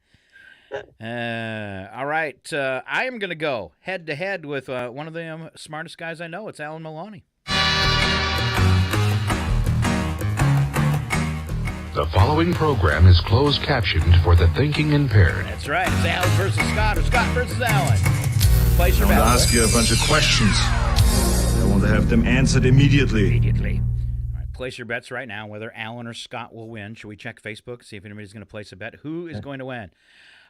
All right. I am going to go head-to-head with one of the smartest guys I know. It's Alan Maloney. The following program is closed captioned for the thinking impaired. That's right. It's Alan versus Scott or Scott versus Alan. Place your I want bets. to ask you a bunch of questions. I want to have them answered immediately. All right, place your bets right now whether Alan or Scott will win. Should we check Facebook, see if anybody's going to place a bet? Who is going to win?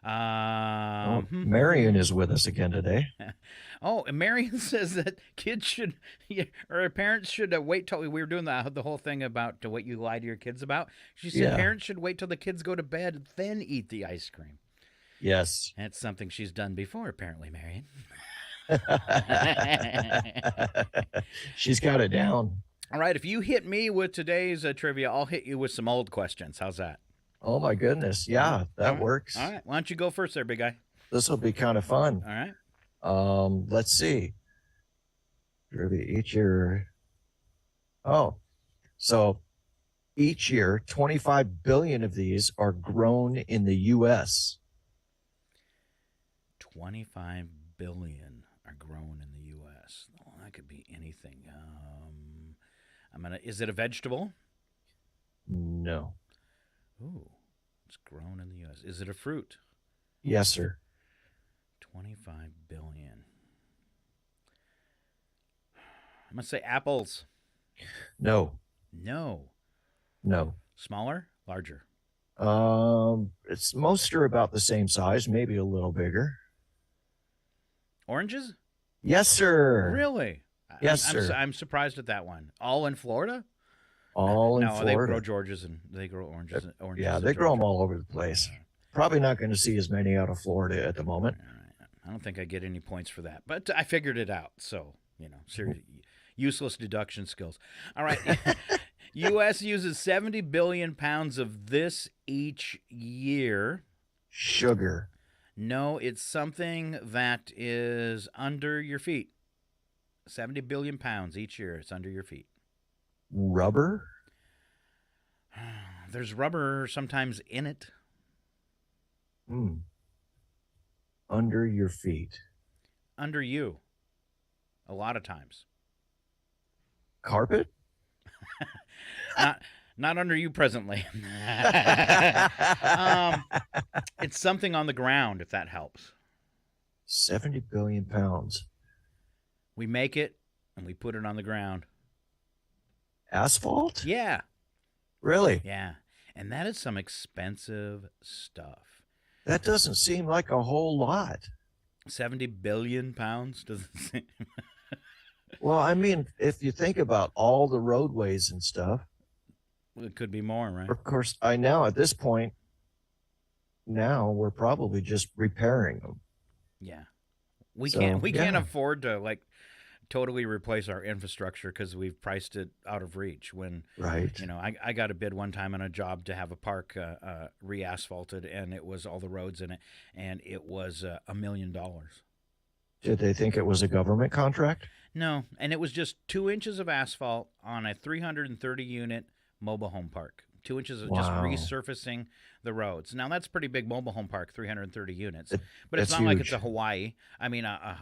Marion is with us again today. Oh, and Marion says that kids should, or parents should wait till we were doing the whole thing about what you lie to your kids about. She said parents should wait till the kids go to bed, then eat the ice cream. Yes. That's something she's done before, apparently, Marion. She's got it down. All right, if you hit me with today's trivia, I'll hit you with some old questions. How's that? Oh, my goodness. Yeah, that works. All right. Why don't you go first there, big guy? This will be kind of fun. All right. Let's see. Each year. Oh, so each year, 25 billion of these are grown in the U.S. 25 billion are grown in the U.S. Oh, that could be anything. Is it a vegetable? No. Ooh, it's grown in the U.S. Is it a fruit? Yes, sir. 25 billion. I'm going to say apples. No. No. Smaller? Larger? Most are about the same size, maybe a little bigger. Oranges? Yes, sir. Really? Yes, sir. I'm surprised at that one. All in Florida? All in no, Florida. They grow Georges and they grow oranges. Yeah, they grow them all over the place. Probably not going to see as many out of Florida at the moment. I don't think I get any points for that, but I figured it out. So, seriously, Useless deduction skills. All right. U.S. uses 70 billion pounds of this each year. Sugar. No, it's something that is under your feet. 70 billion pounds each year. It's under your feet. Rubber? There's rubber sometimes in it. Under your feet. Under you. A lot of times. Carpet? Not under you presently. It's something on the ground, if that helps. 70 billion pounds. We make it and we put it on the ground. Asphalt? Yeah. Really? Yeah. And that is some expensive stuff. That doesn't seem like a whole lot. 70 billion pounds doesn't seem. Well, I mean, if you think about all the roadways and stuff. It could be more, right? Of course, I know at this point, now we're probably just repairing them. Yeah. We can't afford to like totally replace our infrastructure because we've priced it out of reach. When right, I got a bid one time on a job to have a park re-asphalted, and it was all the roads in it, and it was $1 million. Did they think it was a government contract? No, and it was just 2 inches of asphalt on a 330 unit mobile home park. 2 inches of just resurfacing the roads. Now that's pretty big mobile home park, 330 units, but it's not huge. like it's a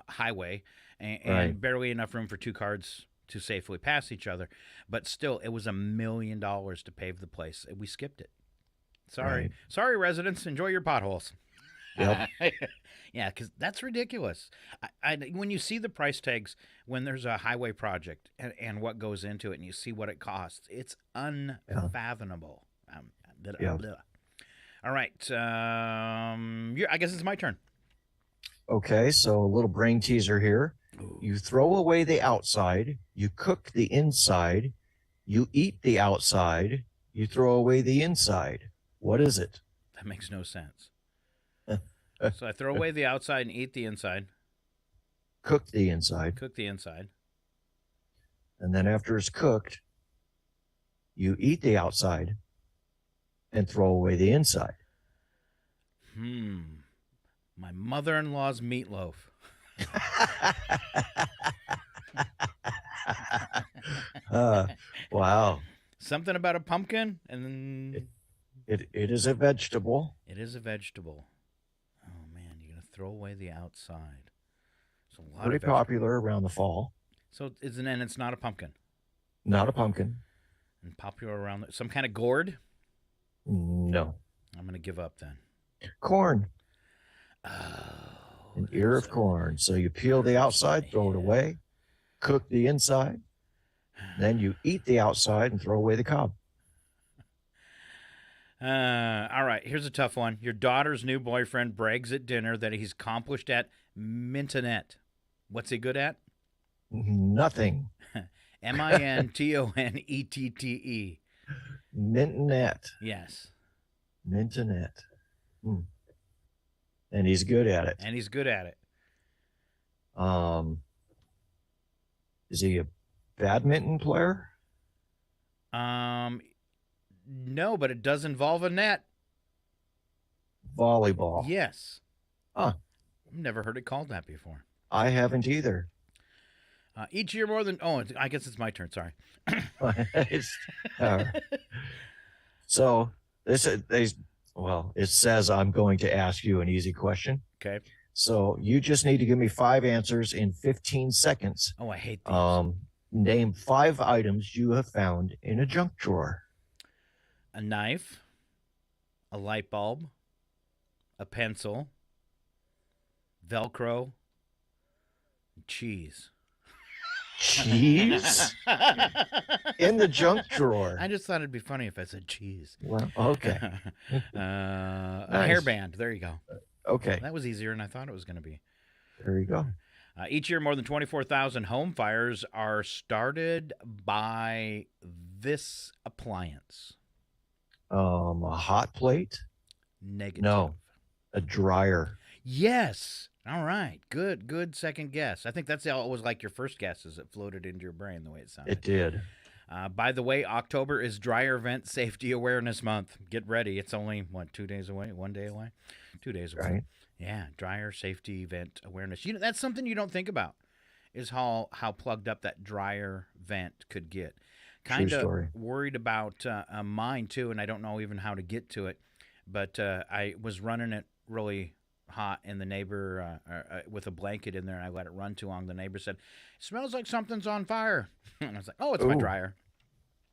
highway, and barely enough room for two cars to safely pass each other. But still, it was $1 million to pave the place. We skipped it. Sorry, residents. Enjoy your potholes. Yep. Yeah, because that's ridiculous. When you see the price tags when there's a highway project and what goes into it, and you see what it costs, it's unfathomable. All right. I guess it's my turn. Okay, so a little brain teaser here. Ooh. You throw away the outside, you cook the inside, you eat the outside, you throw away the inside. What is it? That makes no sense. So I throw away the outside and eat the inside. Cook the inside. Cook the inside. And then after it's cooked, you eat the outside and throw away the inside. My mother-in-law's meatloaf. Wow. Something about a pumpkin, and then it is a vegetable. It is a vegetable. Oh man, you're gonna throw away the outside. It's a lot pretty popular around the fall. So it's not a pumpkin. Not a pumpkin. And popular around some kind of gourd. No. I'm gonna give up then. Corn. Oh, an ear of corn. So you peel the outside, throw it away, cook the inside, then you eat the outside and throw away the cob. All right, here's a tough one. Your daughter's new boyfriend brags at dinner that he's accomplished at Mintonet. What's he good at? Nothing. Mintonette. Mintonet. Yes. Mintonet. And he's good at it. Is he a badminton player? No, but it does involve a net. Volleyball. Yes. Huh. I've never heard it called that before. I haven't either. Each year more than... Oh, I guess it's my turn. Sorry. So it says I'm going to ask you an easy question. Okay. So you just need to give me 5 answers in 15 seconds. Oh, I hate these. Name 5 items you have found in a junk drawer. A knife, a light bulb, a pencil, Velcro, cheese. Cheese? In the junk drawer. I just thought it'd be funny if I said cheese. Well, okay. A hairband. There you go. Okay. That was easier than I thought it was going to be. There you go. Each year, more than 24,000 home fires are started by this appliance. A hot plate? Negative. No. A dryer. Yes. All right. Good second guess. I think that's always like your first guess as it floated into your brain the way it sounded. It did. By the way, October is Dryer Vent Safety Awareness Month. Get ready. It's only, 2 days away? 1 day away? 2 days away. Right. Yeah, dryer safety vent awareness. That's something you don't think about, is how plugged up that dryer vent could get. Kind of worried about mine, too, and I don't know even how to get to it. But I was running it really hot, and the neighbor, with a blanket in there, and I let it run too long. The neighbor said, "It smells like something's on fire." And I was like, "Oh, it's my dryer."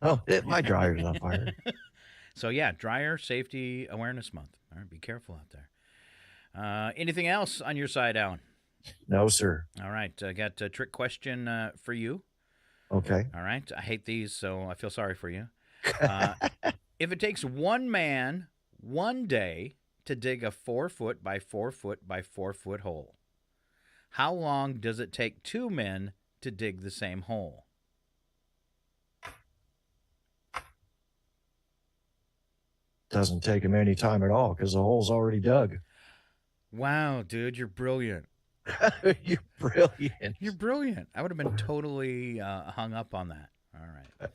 Oh, my dryer's on fire. So, yeah, Dryer Safety Awareness Month. All right, be careful out there. Anything else on your side, Alan? No, sir. All right, I got a trick question for you. Okay. All right, I hate these, so I feel sorry for you. If it takes one man 1 day to dig a 4 foot by 4 foot by 4 foot hole, how long does it take 2 men to dig the same hole? Doesn't take him any time at all because the hole's already dug. Wow, dude, you're brilliant. You're brilliant. You're brilliant. I would have been totally hung up on that. All right.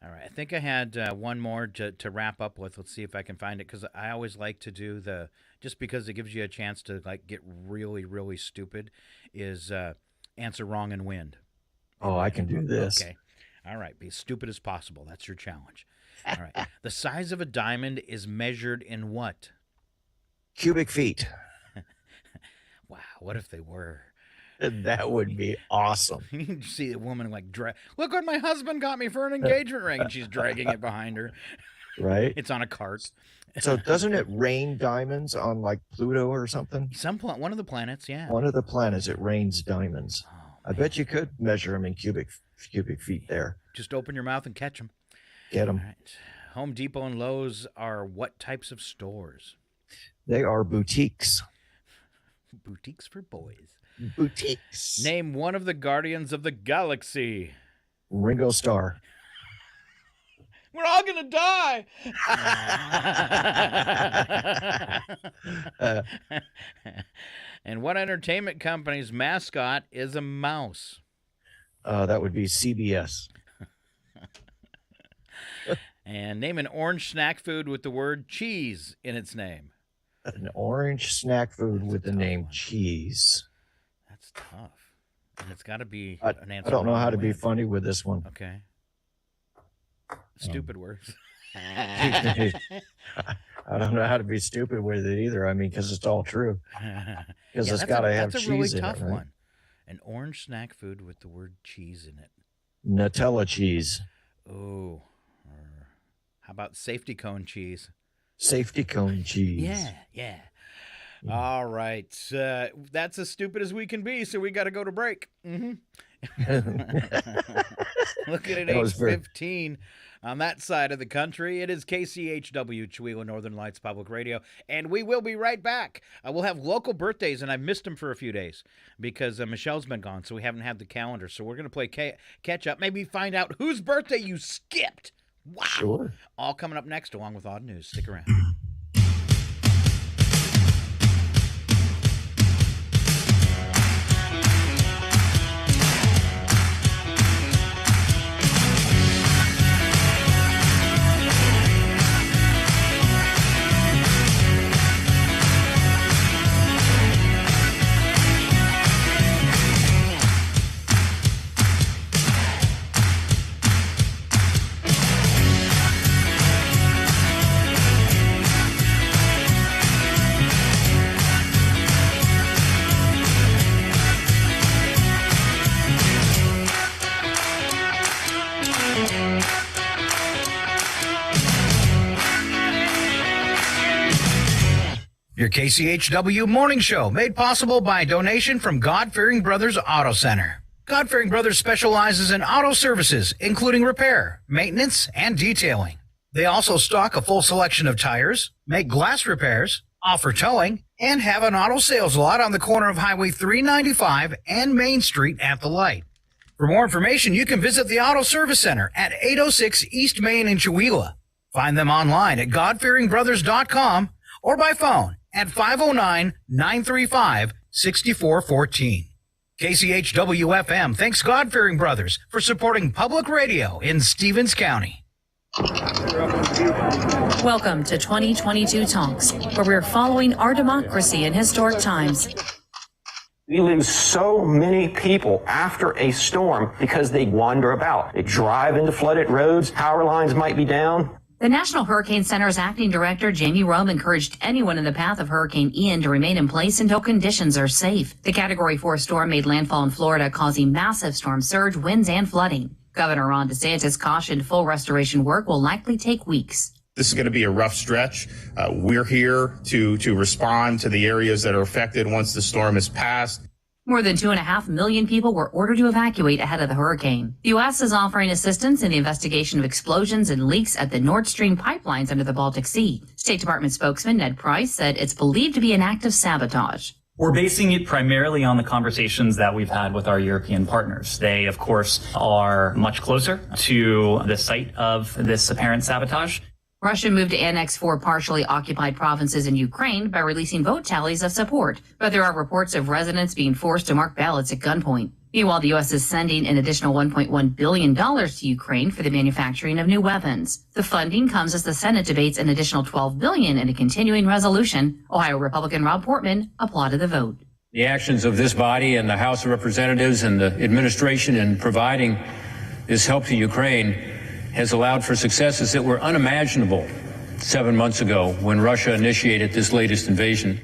All right. I think I had one more to wrap up with. Let's see if I can find it, because I always like to do just because it gives you a chance to get really, really stupid, is answer wrong and win. Oh, I can do this. Okay. All right. Be as stupid as possible. That's your challenge. All right. The size of a diamond is measured in what? Cubic feet. Wow. What if they were? That would be awesome. You see a woman look what my husband got me for an engagement ring, and she's dragging it behind her. Right. It's on a cart. So doesn't it rain diamonds on like Pluto or something? One of the planets, yeah. One of the planets, it rains diamonds. Oh, I bet you could measure them in cubic feet there. Just open your mouth and catch them. Get them. Right. Home Depot and Lowe's are what types of stores? They are boutiques. Boutiques for boys. Boutiques. Name one of the Guardians of the Galaxy. Ringo Starr. We're all going to die. And what entertainment company's mascot is a mouse? That would be CBS. And name an orange snack food with the word cheese in its name. An orange snack food with the name cheese. That's tough. And it's got to be an answer. I don't know how to be funny with this one. Okay. Stupid words. I don't know how to be stupid with it either. I mean, because it's all true. Because it's got to have cheese in it. That's a really tough one. An orange snack food with the word cheese in it. Nutella cheese. Oh. How about safety cone cheese? Safety cone cheese. Yeah. All right. That's as stupid as we can be, so we got to go to break. Mm-hmm. Looking at 8:15 on that side of the country. It is KCHW, Chihuahua Northern Lights Public Radio, and we will be right back. We'll have local birthdays, and I missed them for a few days because Michelle's been gone, so we haven't had the calendar. So we're going to play catch up, maybe find out whose birthday you skipped. Wow. Sure. All coming up next, along with Odd News. Stick around. Your KCHW Morning Show, made possible by a donation from God-Fearing Brothers Auto Center. God-Fearing Brothers specializes in auto services, including repair, maintenance, and detailing. They also stock a full selection of tires, make glass repairs, offer towing, and have an auto sales lot on the corner of Highway 395 and Main Street at the light. For more information, you can visit the Auto Service Center at 806 East Main in Chihuahua. Find them online at godfearingbrothers.com or by phone at 509-935-6414. KCHW-FM thanks God-fearing brothers for supporting public radio in Stevens County. Welcome to 2022 Talks, where we're following our democracy in historic times. We lose so many people after a storm because they wander about. They drive into flooded roads, power lines might be down. The National Hurricane Center's acting director, Jamie Rome, encouraged anyone in the path of Hurricane Ian to remain in place until conditions are safe. The Category 4 storm made landfall in Florida, causing massive storm surge, winds, and flooding. Governor Ron DeSantis cautioned full restoration work will likely take weeks. This is going to be a rough stretch. We're here to respond to the areas that are affected once the storm is passed. More than 2.5 million people were ordered to evacuate ahead of the hurricane. The U.S. is offering assistance in the investigation of explosions and leaks at the Nord Stream pipelines under the Baltic Sea. State Department spokesman Ned Price said it's believed to be an act of sabotage. We're basing it primarily on the conversations that we've had with our European partners. They, of course, are much closer to the site of this apparent sabotage. Russia moved to annex 4 partially occupied provinces in Ukraine by releasing vote tallies of support, but there are reports of residents being forced to mark ballots at gunpoint. Meanwhile, the U.S. is sending an additional $1.1 billion to Ukraine for the manufacturing of new weapons. The funding comes as the Senate debates an additional $12 billion in a continuing resolution. Ohio Republican Rob Portman applauded the vote. The actions of this body and the House of Representatives and the administration in providing this help to Ukraine has allowed for successes that were unimaginable 7 months ago when Russia initiated this latest invasion.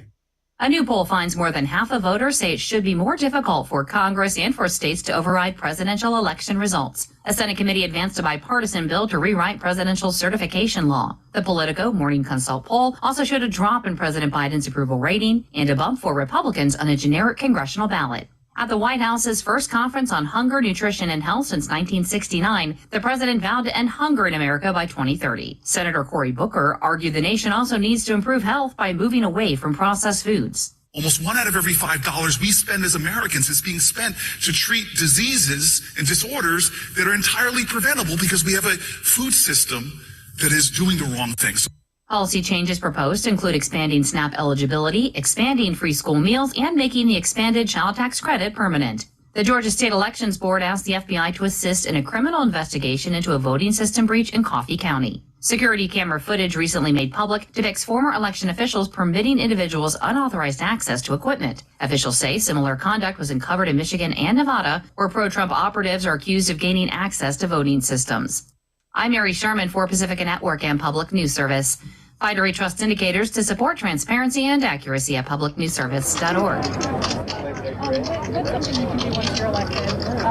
A new poll finds more than half of voters say it should be more difficult for Congress and for states to override presidential election results. A Senate committee advanced a bipartisan bill to rewrite presidential certification law. The Politico Morning Consult poll also showed a drop in President Biden's approval rating and a bump for Republicans on a generic congressional ballot. At the White House's first conference on hunger, nutrition, and health since 1969, the president vowed to end hunger in America by 2030. Senator Cory Booker argued the nation also needs to improve health by moving away from processed foods. Almost 1 out of every $5 we spend as Americans is being spent to treat diseases and disorders that are entirely preventable because we have a food system that is doing the wrong things. Policy changes proposed include expanding SNAP eligibility, expanding free school meals, and making the expanded child tax credit permanent. The Georgia State Elections Board asked the FBI to assist in a criminal investigation into a voting system breach in Coffee County. Security camera footage recently made public depicts former election officials permitting individuals unauthorized access to equipment. Officials say similar conduct was uncovered in Michigan and Nevada, where pro-Trump operatives are accused of gaining access to voting systems. I'm Mary Sherman for Pacifica Network and Public News Service. Fidery trusts indicators to support transparency and accuracy at publicnewsservice.org.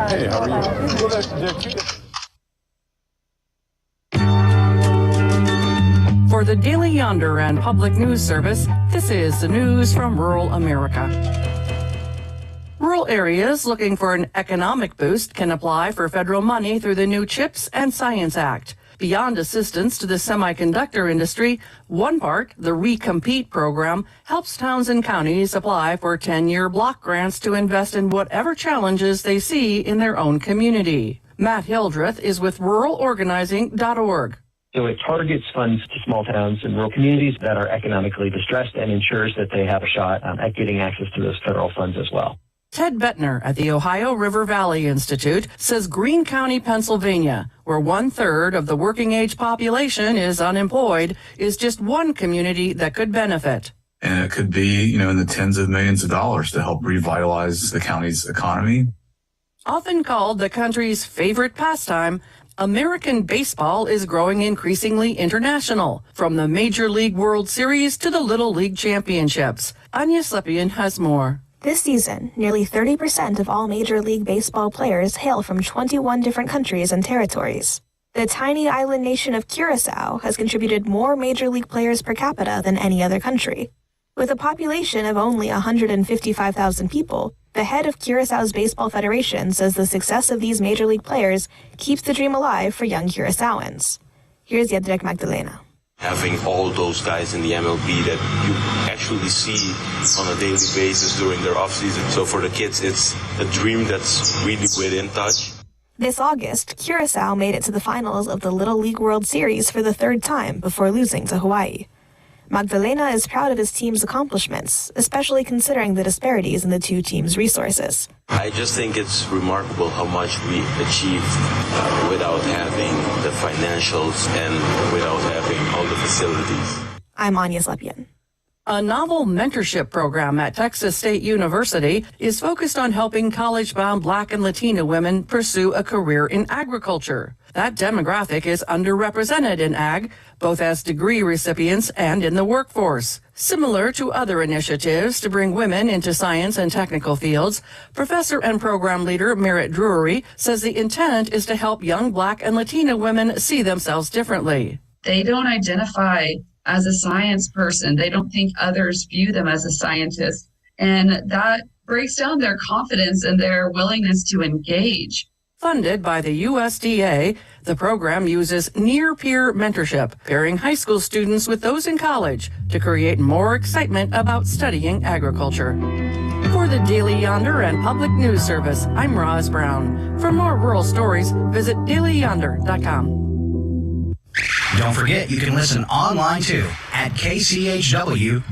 Hey, how are you? For the Daily Yonder and Public News Service, this is the news from rural America. Rural areas looking for an economic boost can apply for federal money through the new CHIPS and Science Act. Beyond assistance to the semiconductor industry, one part, the Recompete program, helps towns and counties apply for 10-year block grants to invest in whatever challenges they see in their own community. Matt Hildreth is with ruralorganizing.org. So it targets funds to small towns and rural communities that are economically distressed and ensures that they have a shot at getting access to those federal funds as well. Ted Bettner at the Ohio River Valley Institute says Greene County, Pennsylvania, where 1/3 of the working age population is unemployed, is just one community that could benefit. And it could be, in the tens of millions of dollars to help revitalize the county's economy. Often called the country's favorite pastime, American baseball is growing increasingly international, from the Major League World Series to the Little League Championships. Anya Slepian has more. This season, nearly 30% of all Major League Baseball players hail from 21 different countries and territories. The tiny island nation of Curacao has contributed more Major League players per capita than any other country. With a population of only 155,000 people, the head of Curaçao's Baseball Federation says the success of these Major League players keeps the dream alive for young Curaçaoans. Here's Yadrek Magdalena. Having all those guys in the MLB that you actually see on a daily basis during their offseason. So for the kids, it's a dream that's really within touch. This August, Curaçao made it to the finals of the Little League World Series for the third time before losing to Hawaii. Magdalena is proud of his team's accomplishments, especially considering the disparities in the two teams' resources. I just think it's remarkable how much we achieved without having the financials and without having all the facilities. I'm Anya Slepian. A novel mentorship program at Texas State University is focused on helping college-bound Black and Latina women pursue a career in agriculture. That demographic is underrepresented in ag, both as degree recipients and in the workforce. Similar to other initiatives to bring women into science and technical fields, professor and program leader Merritt Drury says the intent is to help young Black and Latina women see themselves differently. They don't identify as a science person. They don't think others view them as a scientist. And that breaks down their confidence and their willingness to engage. Funded by the USDA, the program uses near-peer mentorship, pairing high school students with those in college to create more excitement about studying agriculture. For the Daily Yonder and Public News Service, I'm Roz Brown. For more rural stories, visit dailyyonder.com. Don't forget, you can listen online too at kchw.org.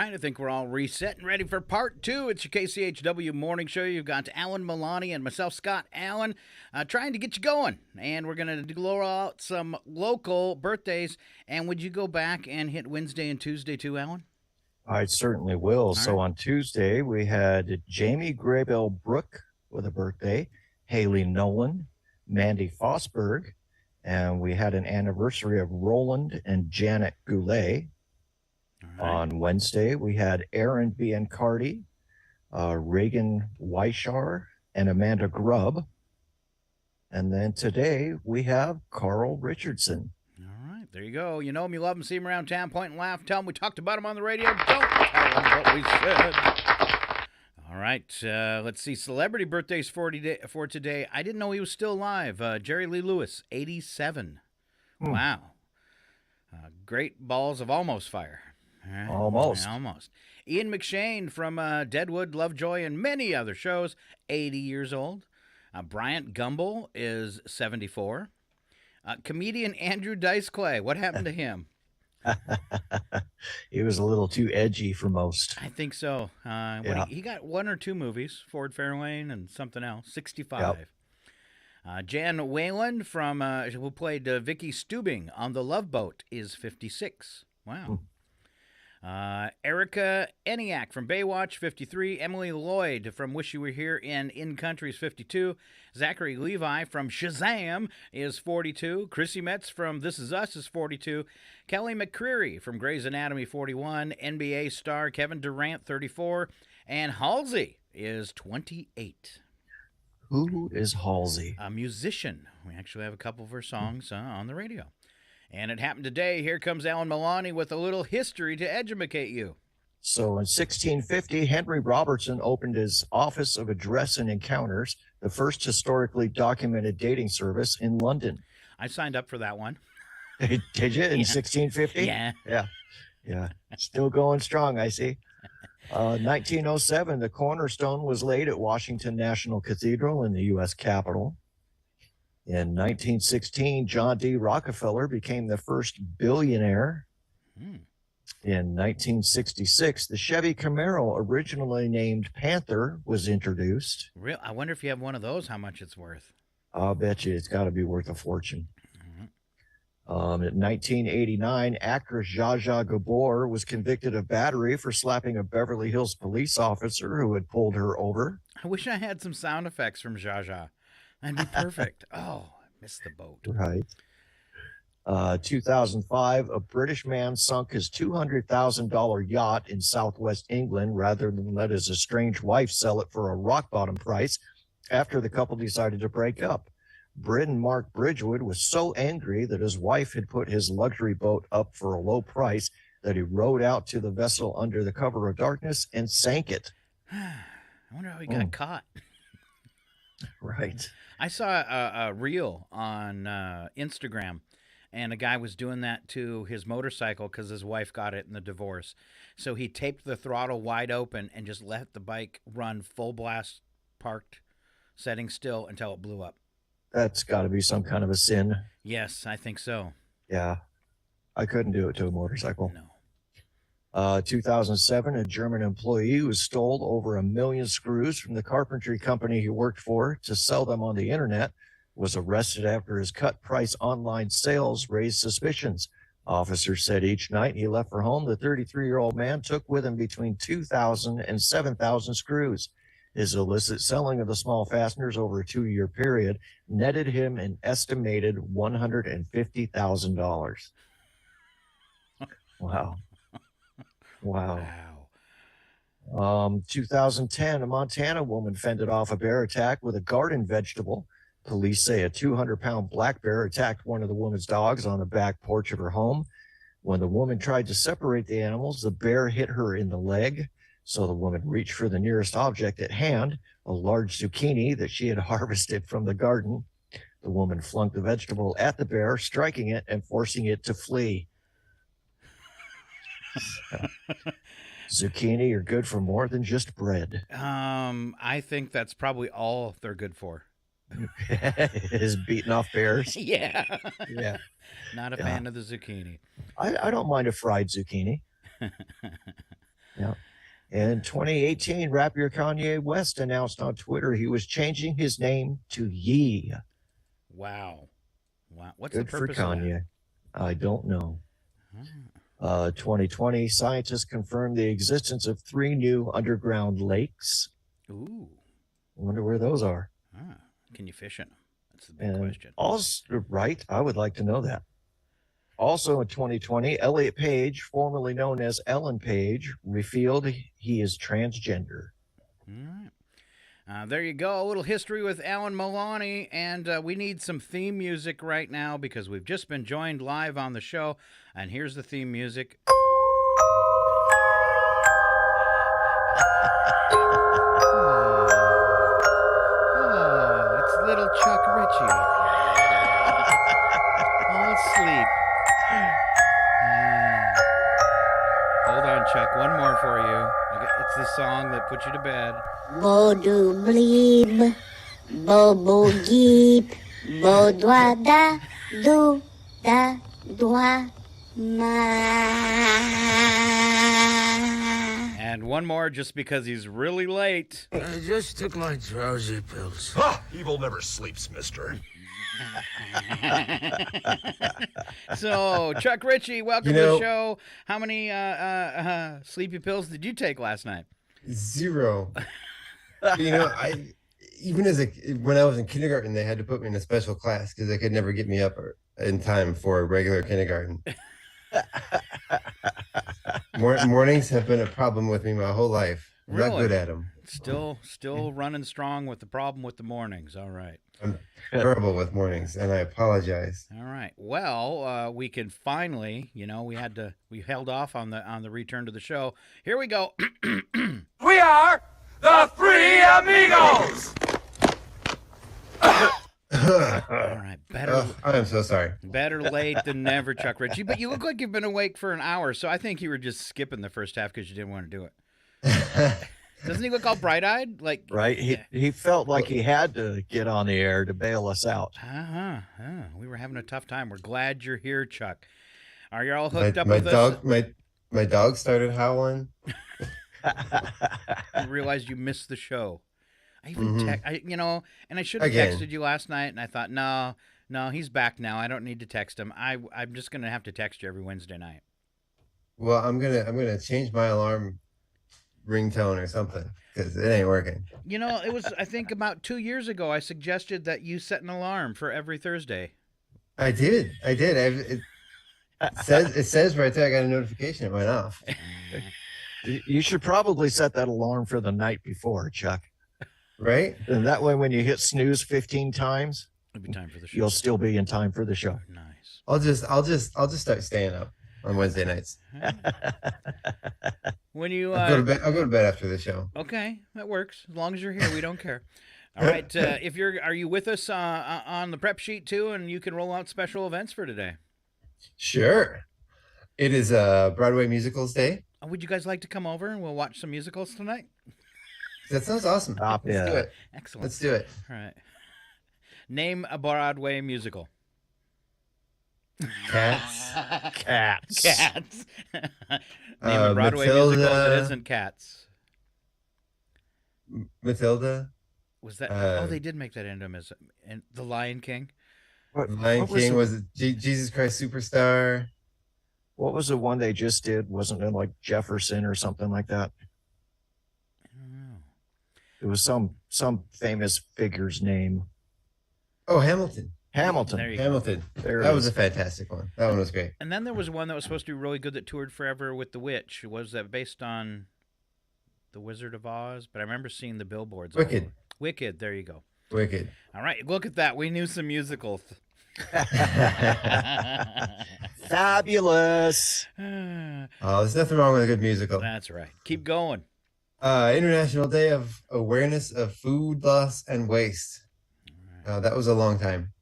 I think we're all reset and ready for part two. It's your KCHW morning show. You've got Alan Milani and myself, Scott Allen, trying to get you going. And we're going to blow out some local birthdays. And would you go back and hit Wednesday and Tuesday too, Alan? I certainly will. All right. On Tuesday, we had Jamie Graybell Brook with a birthday, Haley Nolan, Mandy Fosberg, and we had an anniversary of Roland and Janet Goulet. On Wednesday, we had Aaron Biancardi, Reagan Weishar, and Amanda Grubb. And then today, we have Carl Richardson. All right, there you go. You know him, you love him, see him around town, point and laugh, tell him we talked about him on the radio. Don't tell him what we said. All right, let's see. Celebrity birthdays for today. I didn't know he was still alive. Jerry Lee Lewis, 87. Wow. Great balls of almost fire. Right. Almost. Ian McShane from Deadwood, Lovejoy, and many other shows, 80 years old. Bryant Gumbel is 74. Comedian Andrew Dice Clay, what happened to him? He was a little too edgy for most. I think so. He got one or two movies, Ford Fairlane and something else, 65. Yep. Jan Whalen from who played Vicky Stubing on The Love Boat is 56. Wow. Erica Eniak from Baywatch, 53. Emily Lloyd from Wish You Were Here in Country is 52. Zachary Levi from Shazam is 42. Chrissy Metz from This Is Us is 42. Kelly McCreary from Grey's Anatomy, 41. NBA star Kevin Durant, 34. And Halsey is 28. Who is Halsey? A musician. We actually have a couple of her songs on the radio. And it happened today. Here comes Alan Milani with a little history to educate you. So in 1650, Henry Robertson opened his Office of Address and Encounters, the first historically documented dating service in London. I signed up for that one. Did you in 1650? Yeah. Yeah. Still going strong, I see. 1907, the cornerstone was laid at Washington National Cathedral in the U.S. Capitol. In 1916, John D. Rockefeller became the first billionaire. In 1966, the Chevy Camaro, originally named Panther, was introduced. Real? I wonder if you have one of those, how much it's worth. I'll bet you it's got to be worth a fortune. In 1989, actress Zsa Zsa Gabor was convicted of battery for slapping a Beverly Hills police officer who had pulled her over. I wish I had some sound effects from Zsa Zsa. That'd be perfect. Oh, I missed the boat. Right. 2005, a British man sunk his $200,000 yacht in southwest England rather than let his estranged wife sell it for a rock bottom price after the couple decided to break up. Briton Mark Bridgewood was so angry that his wife had put his luxury boat up for a low price that he rowed out to the vessel under the cover of darkness and sank it. I wonder how he got caught. Right. I saw a reel on Instagram, and a guy was doing that to his motorcycle because his wife got it in the divorce. So he taped the throttle wide open and just let the bike run full blast, parked, setting still until it blew up. That's got to be some kind of a sin. Yes, I think so. Yeah. I couldn't do it to a motorcycle. No. 2007, a German employee who stole over 1 million screws from the carpentry company he worked for to sell them on the internet was arrested after his cut price online sales raised suspicions. Officers said each night he left for home, the 33-year-old man took with him between 2,000 and 7,000 screws. His illicit selling of the small fasteners over a 2-year period netted him an estimated $150,000. Wow. Wow. 2010, a Montana woman fended off a bear attack with a garden vegetable. Police say a 200-pound black bear attacked one of the woman's dogs on the back porch of her home. When the woman tried to separate the animals, the bear hit her in the leg. So the woman reached for the nearest object at hand, a large zucchini that she had harvested from the garden. The woman flung the vegetable at the bear, striking it and forcing it to flee. Zucchini are good for more than just bread. I think that's probably all they're good for. Is beating off bears. Yeah. Yeah. Not a fan of the zucchini. I don't mind a fried zucchini. Yeah. In 2018, rapper Kanye West announced on Twitter he was changing his name to Ye. Wow. What's Good the purpose for Kanye. of I don't know. 2020, scientists confirmed the existence of 3 new underground lakes. that? Ooh. I wonder where those are. Can you fish in them? That's the big question. Also, right, I would like to know that. Also in 2020, Elliot Page, formerly known as Ellen Page, revealed he is transgender. All right. There you go. A little history with Alan Maloney. And we need some theme music right now because we've just been joined live on the show. And here's the theme music. Oh, it's little Chuck Ritchie. All asleep. Hold on, Chuck. One more for you. It's the song that puts you to bed. Bo do bleeb, bo bo geep, bo dwa da, do da dwa ma. And one more just because he's really late. I just took my drowsy pills. Ah, evil never sleeps, mister. So, Chuck Ritchie, welcome to the show. How many sleepy pills did you take last night? 0. When I was in kindergarten, they had to put me in a special class because they could never get me up in time for a regular kindergarten. Mornings have been a problem with me my whole life. I'm Really? not good at them. Still running strong with the problem with the mornings. All right. I'm terrible with mornings, and I apologize. All right. Well, we can finally, we held off on the return to the show. Here we go. We are the Three Amigos! All right. I am so sorry. Better late than never, Chuck Ritchie. But you look like you've been awake for an hour, so I think you were just skipping the first half because you didn't want to do it. Doesn't he look all bright-eyed? Right? He felt like he had to get on the air to bail us out. We were having a tough time. We're glad you're here, Chuck. Are you all hooked up my with dog, us? My dog started howling. I realized you missed the show. I even and I should have Again. texted you last night, and I thought, no, he's back now. I don't need to text him. I'm just gonna have to text you every Wednesday night. Well, I'm gonna change my alarm ringtone or something because it ain't working. It was I think about 2 years ago. I suggested that you set an alarm for every Thursday. I did. It says right there. I got a notification. It went off. You should probably set that alarm for the night before, Chuck. Right? And that way, when you hit snooze 15 times, It'll be time for the show. You'll still be in time for the show. Nice. I'll just start staying up on Wednesday nights. When you I'll go to bed after the show. Okay, that works. As long as you're here, we don't care. All right. Are you with us on the prep sheet too, and you can roll out special events for today? Sure. It is Broadway Musicals Day. Would you guys like to come over and we'll watch some musicals tonight? That sounds awesome. Let's do it. Excellent. Let's do it. All right. Name a Broadway musical. Cats. Cats. Name a Broadway Matilda. musical that isn't Cats. Matilda. Was that? They did make that into and The Lion King. Lion King was Jesus Christ Superstar. What was the one they just did? Wasn't it like Jefferson or something like that? I don't know. It was some famous figure's name. Oh, Hamilton. Hamilton. There you Hamilton. That was a fantastic one. That one was great. And then there was one that was supposed to be really good that toured forever with The Witch. Was that based on The Wizard of Oz? But I remember seeing the billboards. Wicked. Wicked. There you go. Wicked. All right. Look at that. We knew some musicals. Fabulous. Oh, there's nothing wrong with a good musical. That's right. Keep going. International Day of Awareness of Food Loss and Waste. That was a long time.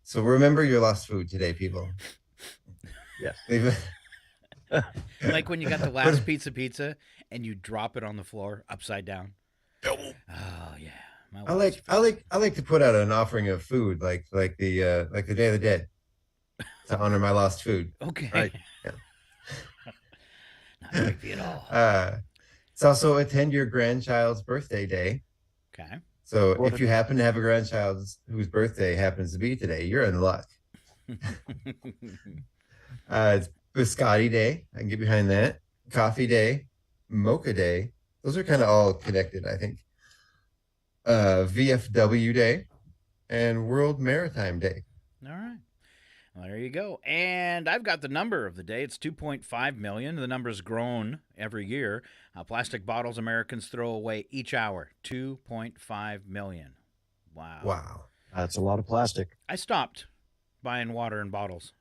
So remember your lost food today, people. Yes. Like when you got the last pizza and you drop it on the floor upside down. Oh yeah. I like to put out an offering of food, like the Day of the Dead, to honor my lost food. Okay. Right. Yeah. Not creepy at all. It's also attend your grandchild's birthday day. Okay. So if you happen to have a grandchild whose birthday happens to be today, you're in luck. It's Biscotti Day. I can get behind that. Coffee Day, Mocha Day. Those are kind of all connected, I think. VFW Day and World Maritime Day. All right. Well, there you go. And I've got the number of the day. It's 2.5 million. The number's grown every year. Plastic bottles Americans throw away each hour. 2.5 million. Wow. Wow. That's a lot of plastic. I stopped buying water in bottles.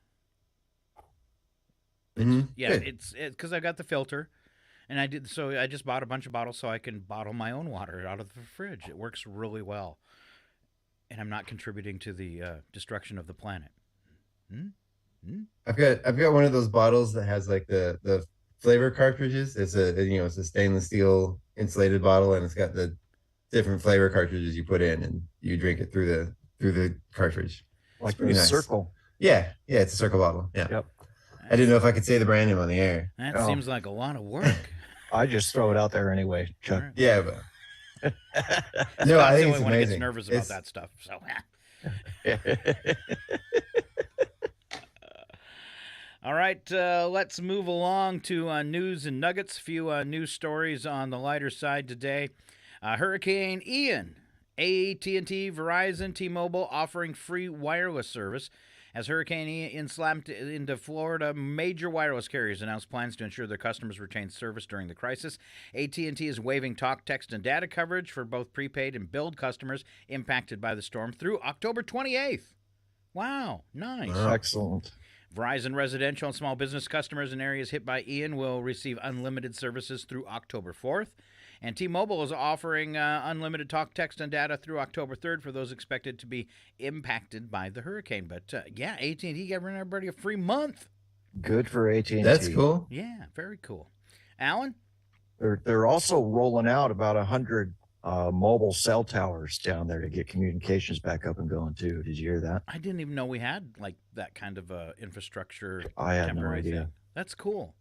Mm-hmm. Yeah, it's because I got the filter. And I just bought a bunch of bottles so I can bottle my own water out of the fridge. It works really well. And I'm not contributing to the destruction of the planet. I've got one of those bottles that has like the flavor cartridges. It's a stainless steel insulated bottle, and it's got the different flavor cartridges you put in, and you drink it through the cartridge. Like a circle. Yeah, it's a circle bottle. Yeah. Yep. I didn't know if I could say the brand name on the air. That seems like a lot of work. I just throw it out there anyway, Chuck. Right. Yeah, but no, I think it's amazing. Gets amazing. Nervous about that stuff. So. All right, let's move along to news and nuggets. A few news stories on the lighter side today. Hurricane Ian, AT&T, Verizon, T-Mobile offering free wireless service. As Hurricane Ian slammed into Florida, major wireless carriers announced plans to ensure their customers retain service during the crisis. AT&T is waiving talk, text, and data coverage for both prepaid and billed customers impacted by the storm through October 28th. Wow, nice. Excellent. Verizon residential and small business customers in areas hit by Ian will receive unlimited services through October 4th. And T-Mobile is offering unlimited talk, text, and data through October 3rd for those expected to be impacted by the hurricane. But, AT&T giving everybody a free month. Good for AT&T. That's cool. Yeah, very cool. Alan? They're also rolling out about 100 mobile cell towers down there to get communications back up and going, too. Did you hear that? I didn't even know we had, that kind of infrastructure. I had no temporary idea. thing. That's cool.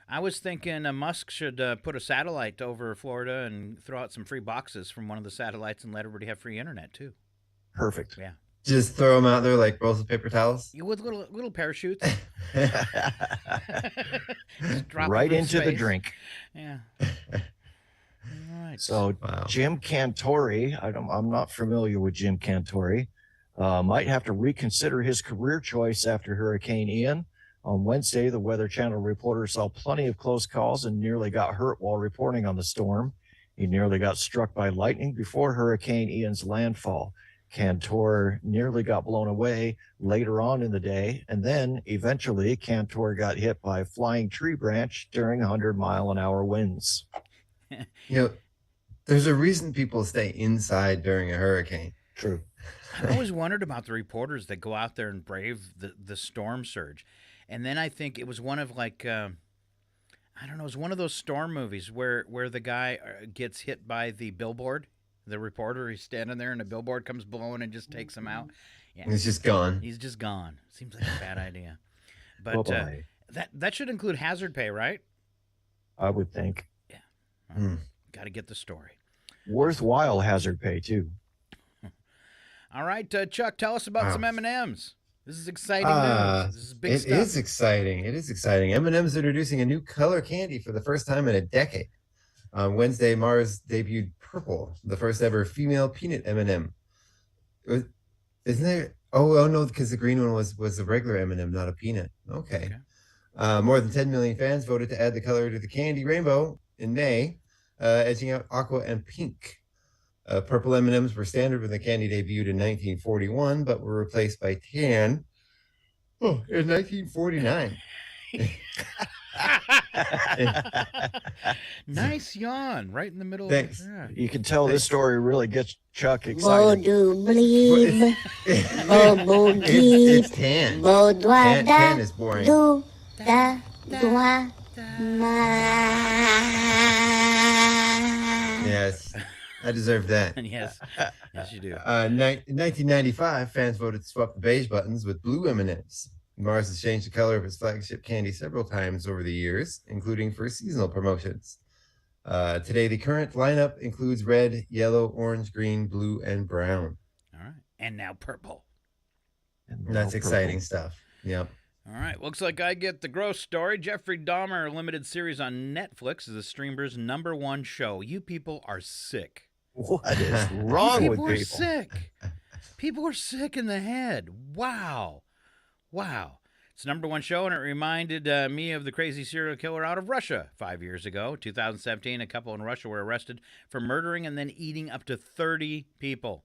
I was thinking Musk should put a satellite over Florida and throw out some free boxes from one of the satellites and let everybody have free internet, too. Perfect. Yeah. Just throw them out there like rolls of paper towels. With little parachutes. Just drop right them into the space. drink. Yeah. All right. So Jim Cantore, I'm not familiar with Jim Cantore, might have to reconsider his career choice after Hurricane Ian. On Wednesday, the Weather Channel reporter saw plenty of close calls and nearly got hurt while reporting on the storm. He nearly got struck by lightning before Hurricane Ian's landfall. Cantor nearly got blown away later on in the day, and then eventually Cantor got hit by a flying tree branch during 100-mile-an-hour winds. There's a reason people stay inside during a hurricane. True. I've always wondered about the reporters that go out there and brave the storm surge. And then I think it was one of I don't know, it was one of those storm movies where the guy gets hit by the billboard. The reporter, he's standing there and the billboard comes blowing and just takes him out. Yeah, He's just gone. He's just gone. Seems like a bad idea. But that should include hazard pay, right? I would think. Yeah. Got to get the story. Worthwhile hazard pay, too. All right, Chuck, tell us about some M&Ms. This is exciting news. This is big stuff. It is exciting. It is exciting. M&M's introducing a new color candy for the first time in a decade. On Wednesday, Mars debuted Purple, the first ever female peanut M&M. Isn't there? Oh no, because the green one was a regular M&M, not a peanut. Okay. More than 10 million fans voted to add the color to the candy rainbow in May, edging out aqua and pink. Purple M&Ms were standard when the candy debuted in 1941, but were replaced by tan in 1949. Nice yawn right in the middle. Thanks. Of You can tell this story really gets Chuck excited. It's tan. Tan is boring. Yes, I deserve that. Yes, you do. In 1995, fans voted to swap the beige buttons with blue M&Ms. Mars has changed the color of its flagship candy several times over the years, including for seasonal promotions. Today, the current lineup includes red, yellow, orange, green, blue, and brown. All right, and now purple. That's exciting stuff. Yep. All right, looks like I get the gross story. Jeffrey Dahmer limited series on Netflix is the streamer's #1 show. You people are sick. What is wrong with people? People are sick. People are sick in the head. Wow. It's the #1 show, and it reminded me of the crazy serial killer out of Russia 5 years ago. 2017, a couple in Russia were arrested for murdering and then eating up to 30 people.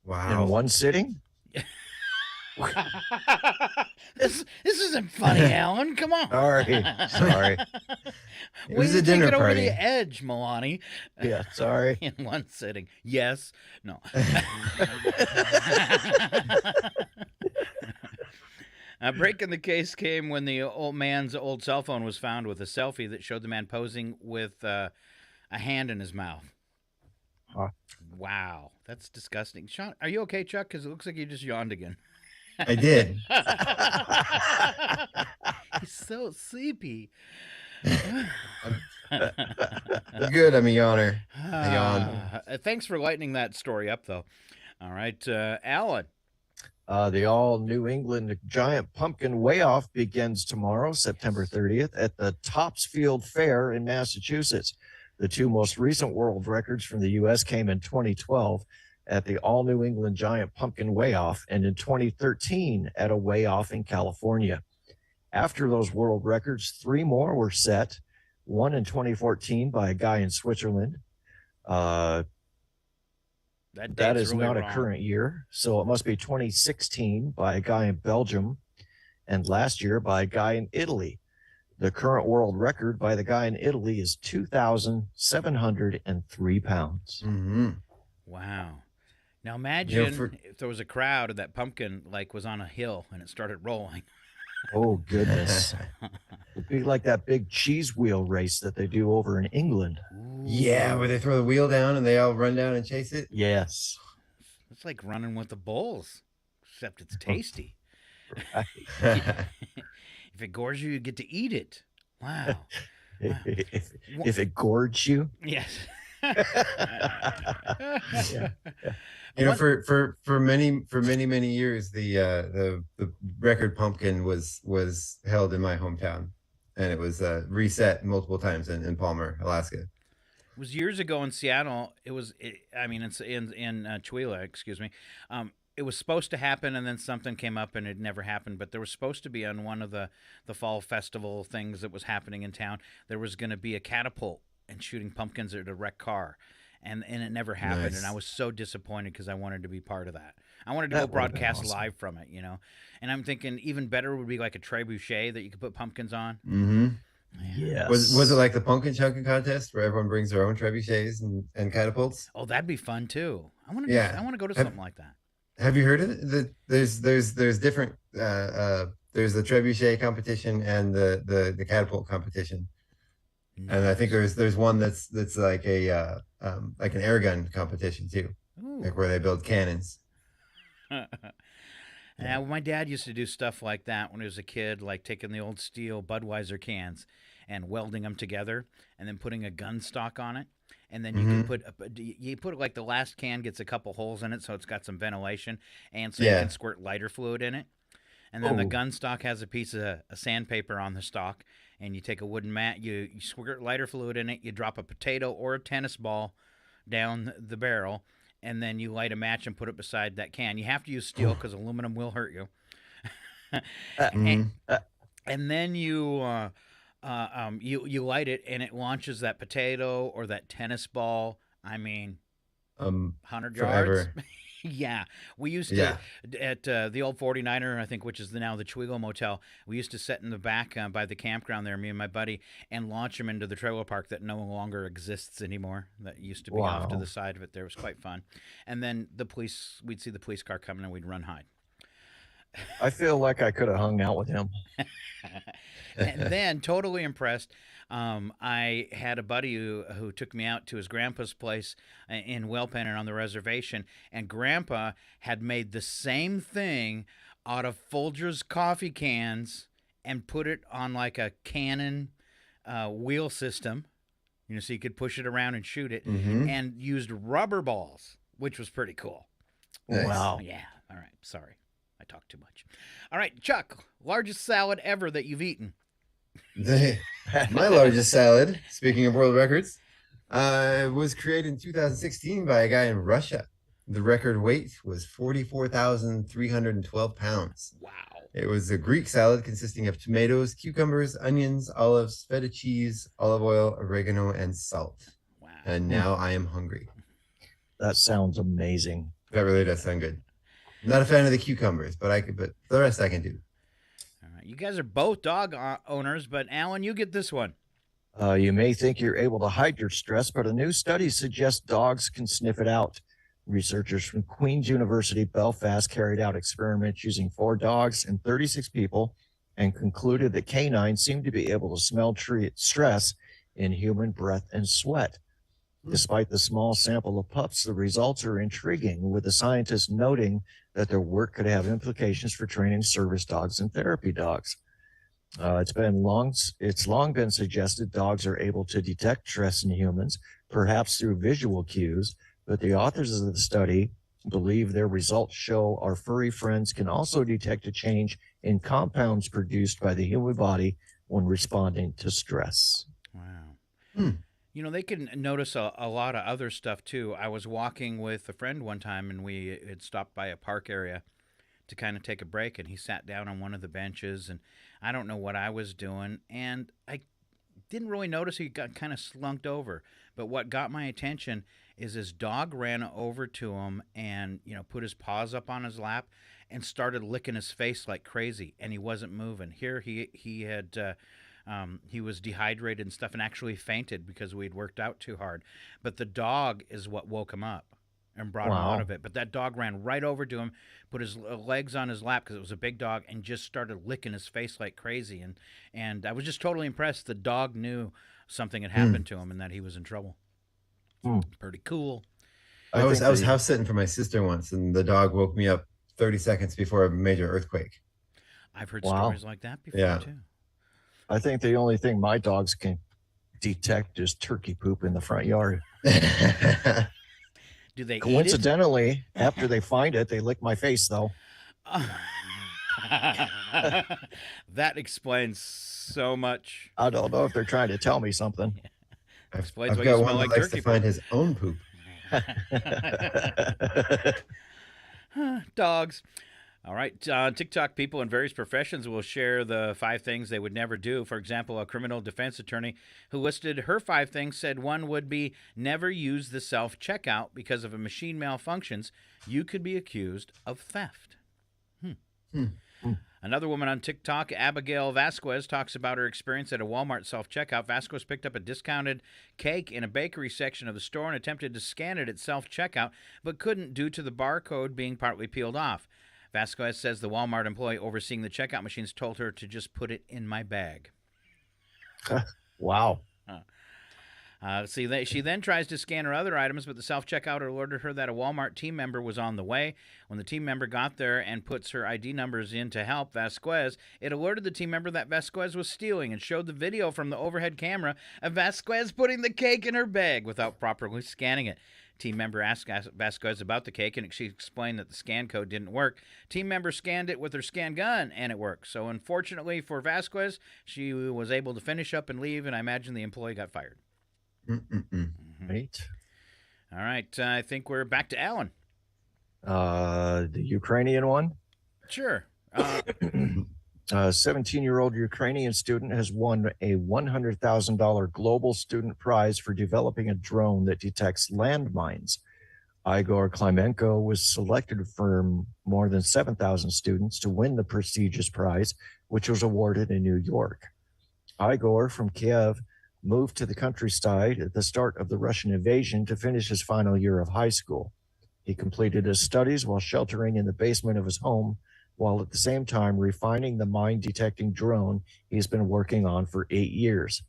Wow. In one sitting? This isn't funny, Alan. Come on. Sorry. It was a dinner take it party. over the edge, Milani. Yeah, sorry. In one sitting. Yes. No. A break in the case came when the old man's old cell phone was found with a selfie that showed the man posing with a hand in his mouth. Huh. Wow. That's disgusting. Sean, are you okay, Chuck? Because it looks like you just yawned again. I did. He's so sleepy. Good, I'm a yawner. I yawn. Thanks for lightening that story up, though. All right, Alan. The all New England Giant Pumpkin Weigh-Off begins tomorrow, September 30th, at the Topsfield Fair in Massachusetts. The two most recent world records from the U.S. came in 2012 at the all New England Giant Pumpkin Weigh-Off and in 2013 at a weigh-off in California. After those world records, 3 more were set, one in 2014 by a guy in Switzerland. That is really not wrong. A current year, so it must be 2016 by a guy in Belgium, and last year by a guy in Italy. The current world record by the guy in Italy is 2,703 pounds. Mm-hmm. Wow. Now imagine if there was a crowd and that pumpkin was on a hill and it started rolling. Oh, goodness. It'd be like that big cheese wheel race that they do over in England. Ooh. Yeah, where they throw the wheel down and they all run down and chase it. Yes. It's like running with the bulls, except it's tasty. If it gores you, you get to eat it. Wow. If it gorged you? Yes. Yeah. You know, for many years, the record pumpkin was held in my hometown, and it was reset multiple times in Palmer, Alaska. It was years ago in Seattle. It's in Chihuahua, excuse me. It was supposed to happen, and then something came up, and it never happened. But there was supposed to be on one of the fall festival things that was happening in town. There was going to be a catapult and shooting pumpkins at a wrecked car. and it never happened. Nice. And I was so disappointed because I wanted to be part of that. I wanted to go That would've been broadcast awesome. live from it, you know. And I'm thinking even better would be like a trebuchet that you could put pumpkins on. Mm-hmm. Yes. Was it like the pumpkin chunking contest where everyone brings their own trebuchets and catapults? Oh, that'd be fun too. I want to. Yeah. I want to go to something like that. Have you heard of it? There's different there's the trebuchet competition and the catapult competition. And I think there's one that's like a like an air gun competition too. Ooh. Like where they build cannons. Now, my dad used to do stuff like that when he was a kid, like taking the old steel Budweiser cans and welding them together and then putting a gun stock on it. And then you can put like the last can gets a couple holes in it so it's got some ventilation and so you can squirt lighter fluid in it. And then the gun stock has a piece of sandpaper on the stock, and you take a wooden mat, you squirt lighter fluid in it, you drop a potato or a tennis ball down the barrel, and then you light a match and put it beside that can. You have to use steel because aluminum will hurt you. And then you light it, and it launches that potato or that tennis ball. I mean, 100 yards. Yeah, we used to at the old 49er, I think, which is now the Chihuahua Motel. We used to sit in the back by the campground there, me and my buddy, and launch them into the trailer park that no longer exists anymore. That used to be off to the side of it. There, it was quite fun. And then we'd see the police car coming, and we'd run hide. I feel like I could have hung out with him. And then, totally impressed, I had a buddy who took me out to his grandpa's place in Wellpennon on the reservation, and Grandpa had made the same thing out of Folgers coffee cans and put it on like a cannon wheel system, you know, so you could push it around and shoot it, and used rubber balls, which was pretty cool. Nice. Wow. Yeah. All right. Sorry. I talked too much. All right, Chuck, largest salad ever that you've eaten. My largest salad, speaking of world records, was created in 2016 by a guy in Russia. The record weight was 44,312 pounds. Wow. It was a Greek salad consisting of tomatoes, cucumbers, onions, olives, feta cheese, olive oil, oregano, and salt. Wow. And now I am hungry. That sounds amazing. That really does sound good. I'm not a fan of the cucumbers, but the rest I can do. All right, you guys are both dog owners, but Alan, you get this one. You may think you're able to hide your stress, but a new study suggests dogs can sniff it out. Researchers from Queen's University Belfast carried out experiments using 4 dogs and 36 people and concluded that canines seem to be able to smell stress in human breath and sweat. Despite the small sample of pups, the results are intriguing, with the scientists noting that their work could have implications for training service dogs and therapy dogs. It's long been suggested dogs are able to detect stress in humans, perhaps through visual cues, but the authors of the study believe their results show our furry friends can also detect a change in compounds produced by the human body when responding to stress. Wow. You know, they can notice a lot of other stuff, too. I was walking with a friend one time, and we had stopped by a park area to kind of take a break, and he sat down on one of the benches, and I don't know what I was doing, and I didn't really notice he got kind of slunked over. But what got my attention is his dog ran over to him and, you know, put his paws up on his lap and started licking his face like crazy, and he wasn't moving. Here he had... he was dehydrated and stuff and actually fainted because we'd worked out too hard. But the dog is what woke him up and brought him out of it. But that dog ran right over to him, put his legs on his lap because it was a big dog, and just started licking his face like crazy. And I was just totally impressed. The dog knew something had happened to him and that he was in trouble. Pretty cool. I was house sitting for my sister once, and the dog woke me up 30 seconds before a major earthquake. I've heard stories like that before, too. I think the only thing my dogs can detect is turkey poop in the front yard. Do they Coincidentally, eat it? after they find it, they lick my face, though. That explains so much. I don't know if they're trying to tell me something. Explains I've why got you one smell that like likes turkey to find poop. his own poop. Dogs. All right. TikTok people in various professions will share the 5 things they would never do. For example, a criminal defense attorney who listed her 5 things said one would be never use the self-checkout because if a machine malfunctions, you could be accused of theft. Another woman on TikTok, Abigail Vasquez, talks about her experience at a Walmart self-checkout. Vasquez picked up a discounted cake in a bakery section of the store and attempted to scan it at self-checkout, but couldn't due to the barcode being partly peeled off. Vasquez says the Walmart employee overseeing the checkout machines told her to just put it in my bag. Wow. She then tries to scan her other items, but the self-checkout alerted her that a Walmart team member was on the way. When the team member got there and puts her ID numbers in to help Vasquez, it alerted the team member that Vasquez was stealing and showed the video from the overhead camera of Vasquez putting the cake in her bag without properly scanning it. Team member asked Vasquez about the cake, and she explained that the scan code didn't work. Team member scanned it with her scan gun, and it worked. So unfortunately for Vasquez, she was able to finish up and leave, and I imagine the employee got fired. Right. All right. I think we're back to Alan. The Ukrainian one? Sure. A 17-year-old Ukrainian student has won a $100,000 global student prize for developing a drone that detects landmines. Igor Klimenko was selected from more than 7,000 students to win the prestigious prize, which was awarded in New York. Igor from Kiev moved to the countryside at the start of the Russian invasion to finish his final year of high school. He completed his studies while sheltering in the basement of his home, while at the same time refining the mine-detecting drone he's been working on for 8 years.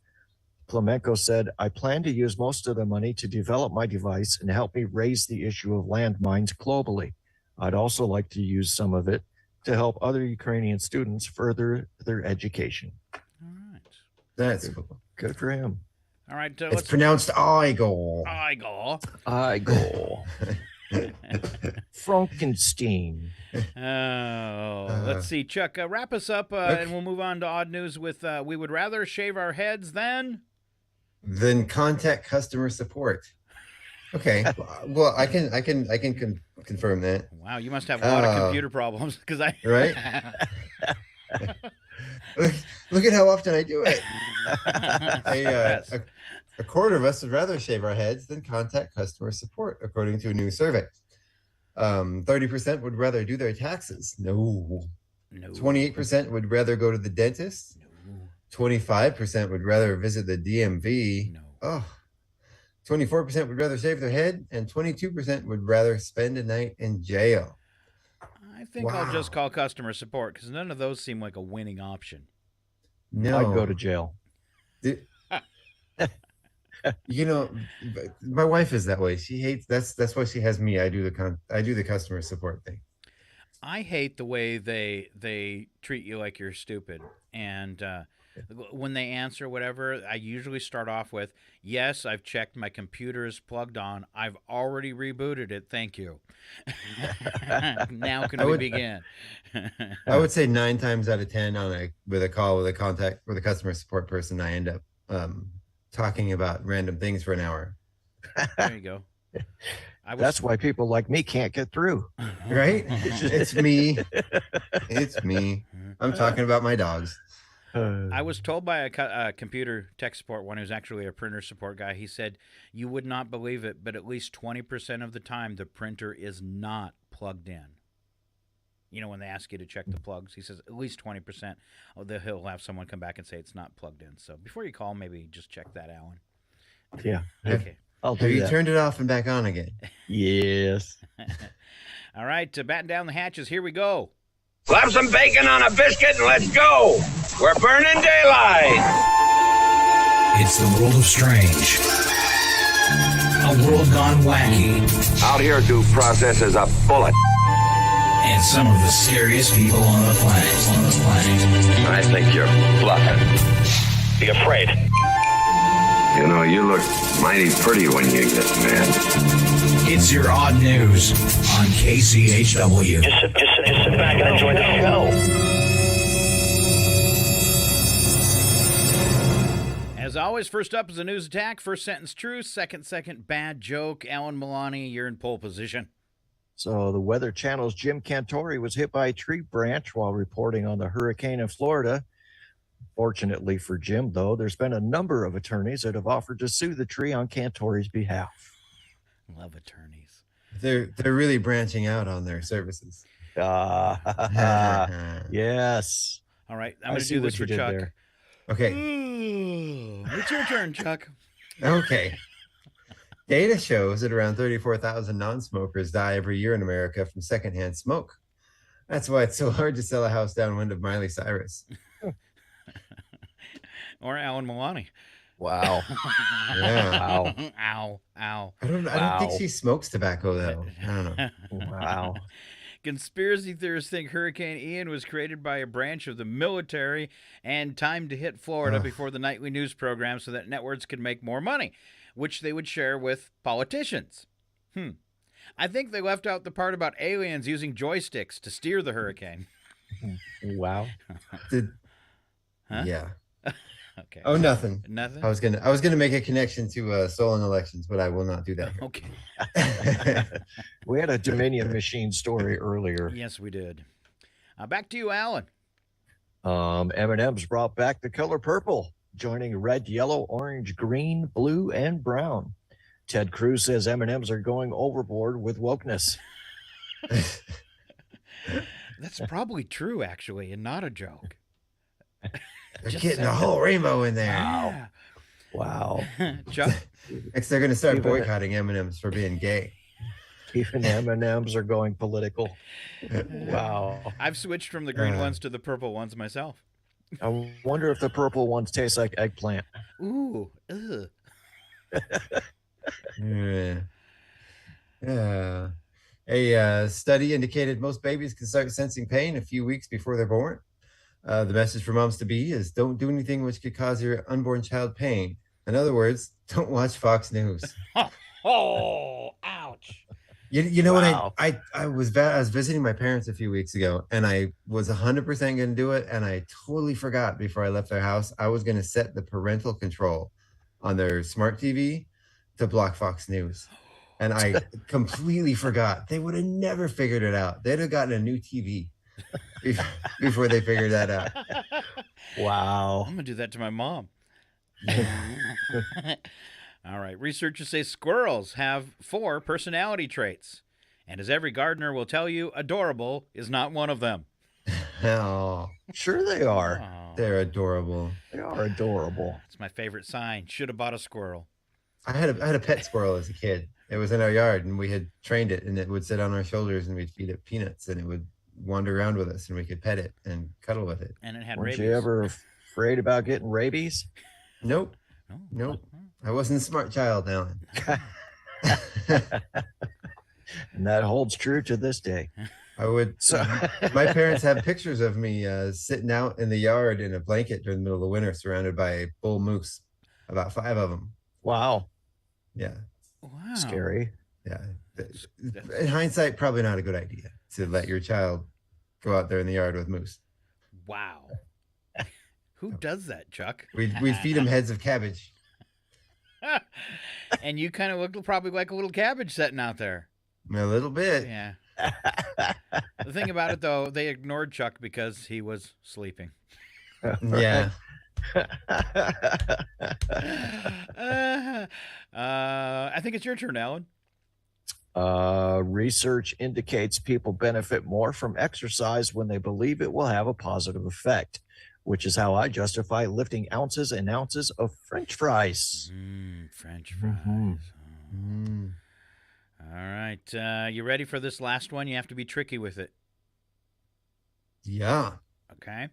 Klemenko said, I plan to use most of the money to develop my device and help me raise the issue of landmines globally. I'd also like to use some of it to help other Ukrainian students further their education. All right. That's cool. Good for him. All right. It's pronounced Igor. Igor. Frankenstein. Let's see, Chuck. Wrap us up, and we'll move on to odd news with we would rather shave our heads than contact customer support. Okay. Well, I can confirm that. Wow, you must have a lot of computer problems because I right. Look at how often I do it. A quarter of us would rather shave our heads than contact customer support, according to a new survey. 30% would rather do their taxes. No. 28% would rather go to the dentist. No. 25% would rather visit the DMV. No. Oh. 24% would rather shave their head, and 22% would rather spend a night in jail. I think I'll just call customer support because none of those seem like a winning option. No. I'd go to jail. You know, my wife is that way. She hates that's why she has me. I do the customer support thing. I hate the way they treat you like you're stupid. And when they answer whatever, I usually start off with, yes, I've checked my computer is plugged on. I've already rebooted it. Thank you. Now can we begin? I would say 9 times out of 10 with a call with a customer support person, I end up talking about random things for an hour. There you go. That's why people like me can't get through. Right? It's me. It's me. I'm talking about my dogs. I was told by a computer tech support one who's actually a printer support guy. He said, you would not believe it, but at least 20% of the time the printer is not plugged in. You know, when they ask you to check the plugs, he says at least 20%. He'll have someone come back and say it's not plugged in. So before you call, maybe just check that, Alan. Yeah. Okay. Have you turned it off and back on again? Yes. All right, to batten down the hatches, here we go. Slap some bacon on a biscuit and let's go. We're burning daylight. It's the world of strange. A world gone wacky. Out here, due process is a bullet. And some of the scariest people on the planet. I think you're bluffing. Be afraid. You know, you look mighty pretty when you get mad. It's your odd news on KCHW. Just sit back and enjoy the show. As always, first up is a news attack. First sentence true, second bad joke. Alan Milani, you're in pole position. So the Weather Channel's Jim Cantori was hit by a tree branch while reporting on the hurricane in Florida. Fortunately for Jim, though, there's been a number of attorneys that have offered to sue the tree on Cantori's behalf. Love attorneys. They're really branching out on their services. Yes. All right, I'm going to do this for Chuck. There. Okay. It's your turn, Chuck. Okay. Data shows that around 34,000 non-smokers die every year in America from secondhand smoke. That's why it's so hard to sell a house downwind of Miley Cyrus. Or Alan Milani. Wow. Yeah. Ow. I don't think she smokes tobacco, though. I don't know. Wow. Conspiracy theorists think Hurricane Ian was created by a branch of the military and timed to hit Florida before the nightly news program so that networks could make more money, which they would share with politicians. I think they left out the part about aliens using joysticks to steer the hurricane. Wow. Yeah. Okay. Oh, nothing. Nothing? I was gonna make a connection to stolen elections, but I will not do that. Okay. We had a Dominion machine story earlier. Yes, we did. Back to you, Alan. M&M's brought back the color purple, joining red, yellow, orange, green, blue, and brown. Ted Cruz says M&M's are going overboard with wokeness. That's probably true, actually, and not a joke. They're getting a whole rainbow in there. Wow. Chuck? Next, they're going to start boycotting M&M's for being gay. Even M&M's are going political. Wow. I've switched from the green ones to the purple ones myself. I wonder if the purple ones taste like eggplant. Ooh. Ugh. Yeah. A study indicated most babies can start sensing pain a few weeks before they're born. The message for moms-to-be is don't do anything which could cause your unborn child pain. In other words, don't watch Fox News. Oh, ouch. You know what? I was visiting my parents a few weeks ago, and I was 100% going to do it, and I totally forgot before I left their house. I was going to set the parental control on their smart TV to block Fox News. And I completely forgot. They would have never figured it out. They'd have gotten a new TV before they figured that out. Wow. I'm going to do that to my mom. All right. Researchers say squirrels have 4 personality traits. And as every gardener will tell you, adorable is not one of them. Oh, sure they are. Oh. They're adorable. They are adorable. It's my favorite sign. Should have bought a squirrel. I had a pet squirrel as a kid. It was in our yard, and we had trained it, and it would sit on our shoulders, and we'd feed it peanuts, and it would wander around with us, and we could pet it and cuddle with it. And it had Weren't rabies. you ever afraid about getting rabies? Nope. Oh. Nope. I wasn't a smart child, Alan. And that holds true to this day. I would. So, my parents have pictures of me sitting out in the yard in a blanket during the middle of the winter, surrounded by bull moose, about 5 of them. Wow. Yeah. Wow. Scary. Yeah. In hindsight, probably not a good idea to let your child go out there in the yard with moose. Wow. Who does that, Chuck? We'd feed them heads of cabbage. And you kind of look probably like a little cabbage sitting out there. A little bit. Yeah. The thing about it, though, they ignored Chuck because he was sleeping. Yeah. I think it's your turn, Alan. Research indicates people benefit more from exercise when they believe it will have a positive effect, which is how I justify lifting ounces and ounces of French fries. French fries. Mm. All right. You ready for this last one? You have to be tricky with it. Yeah. Okay.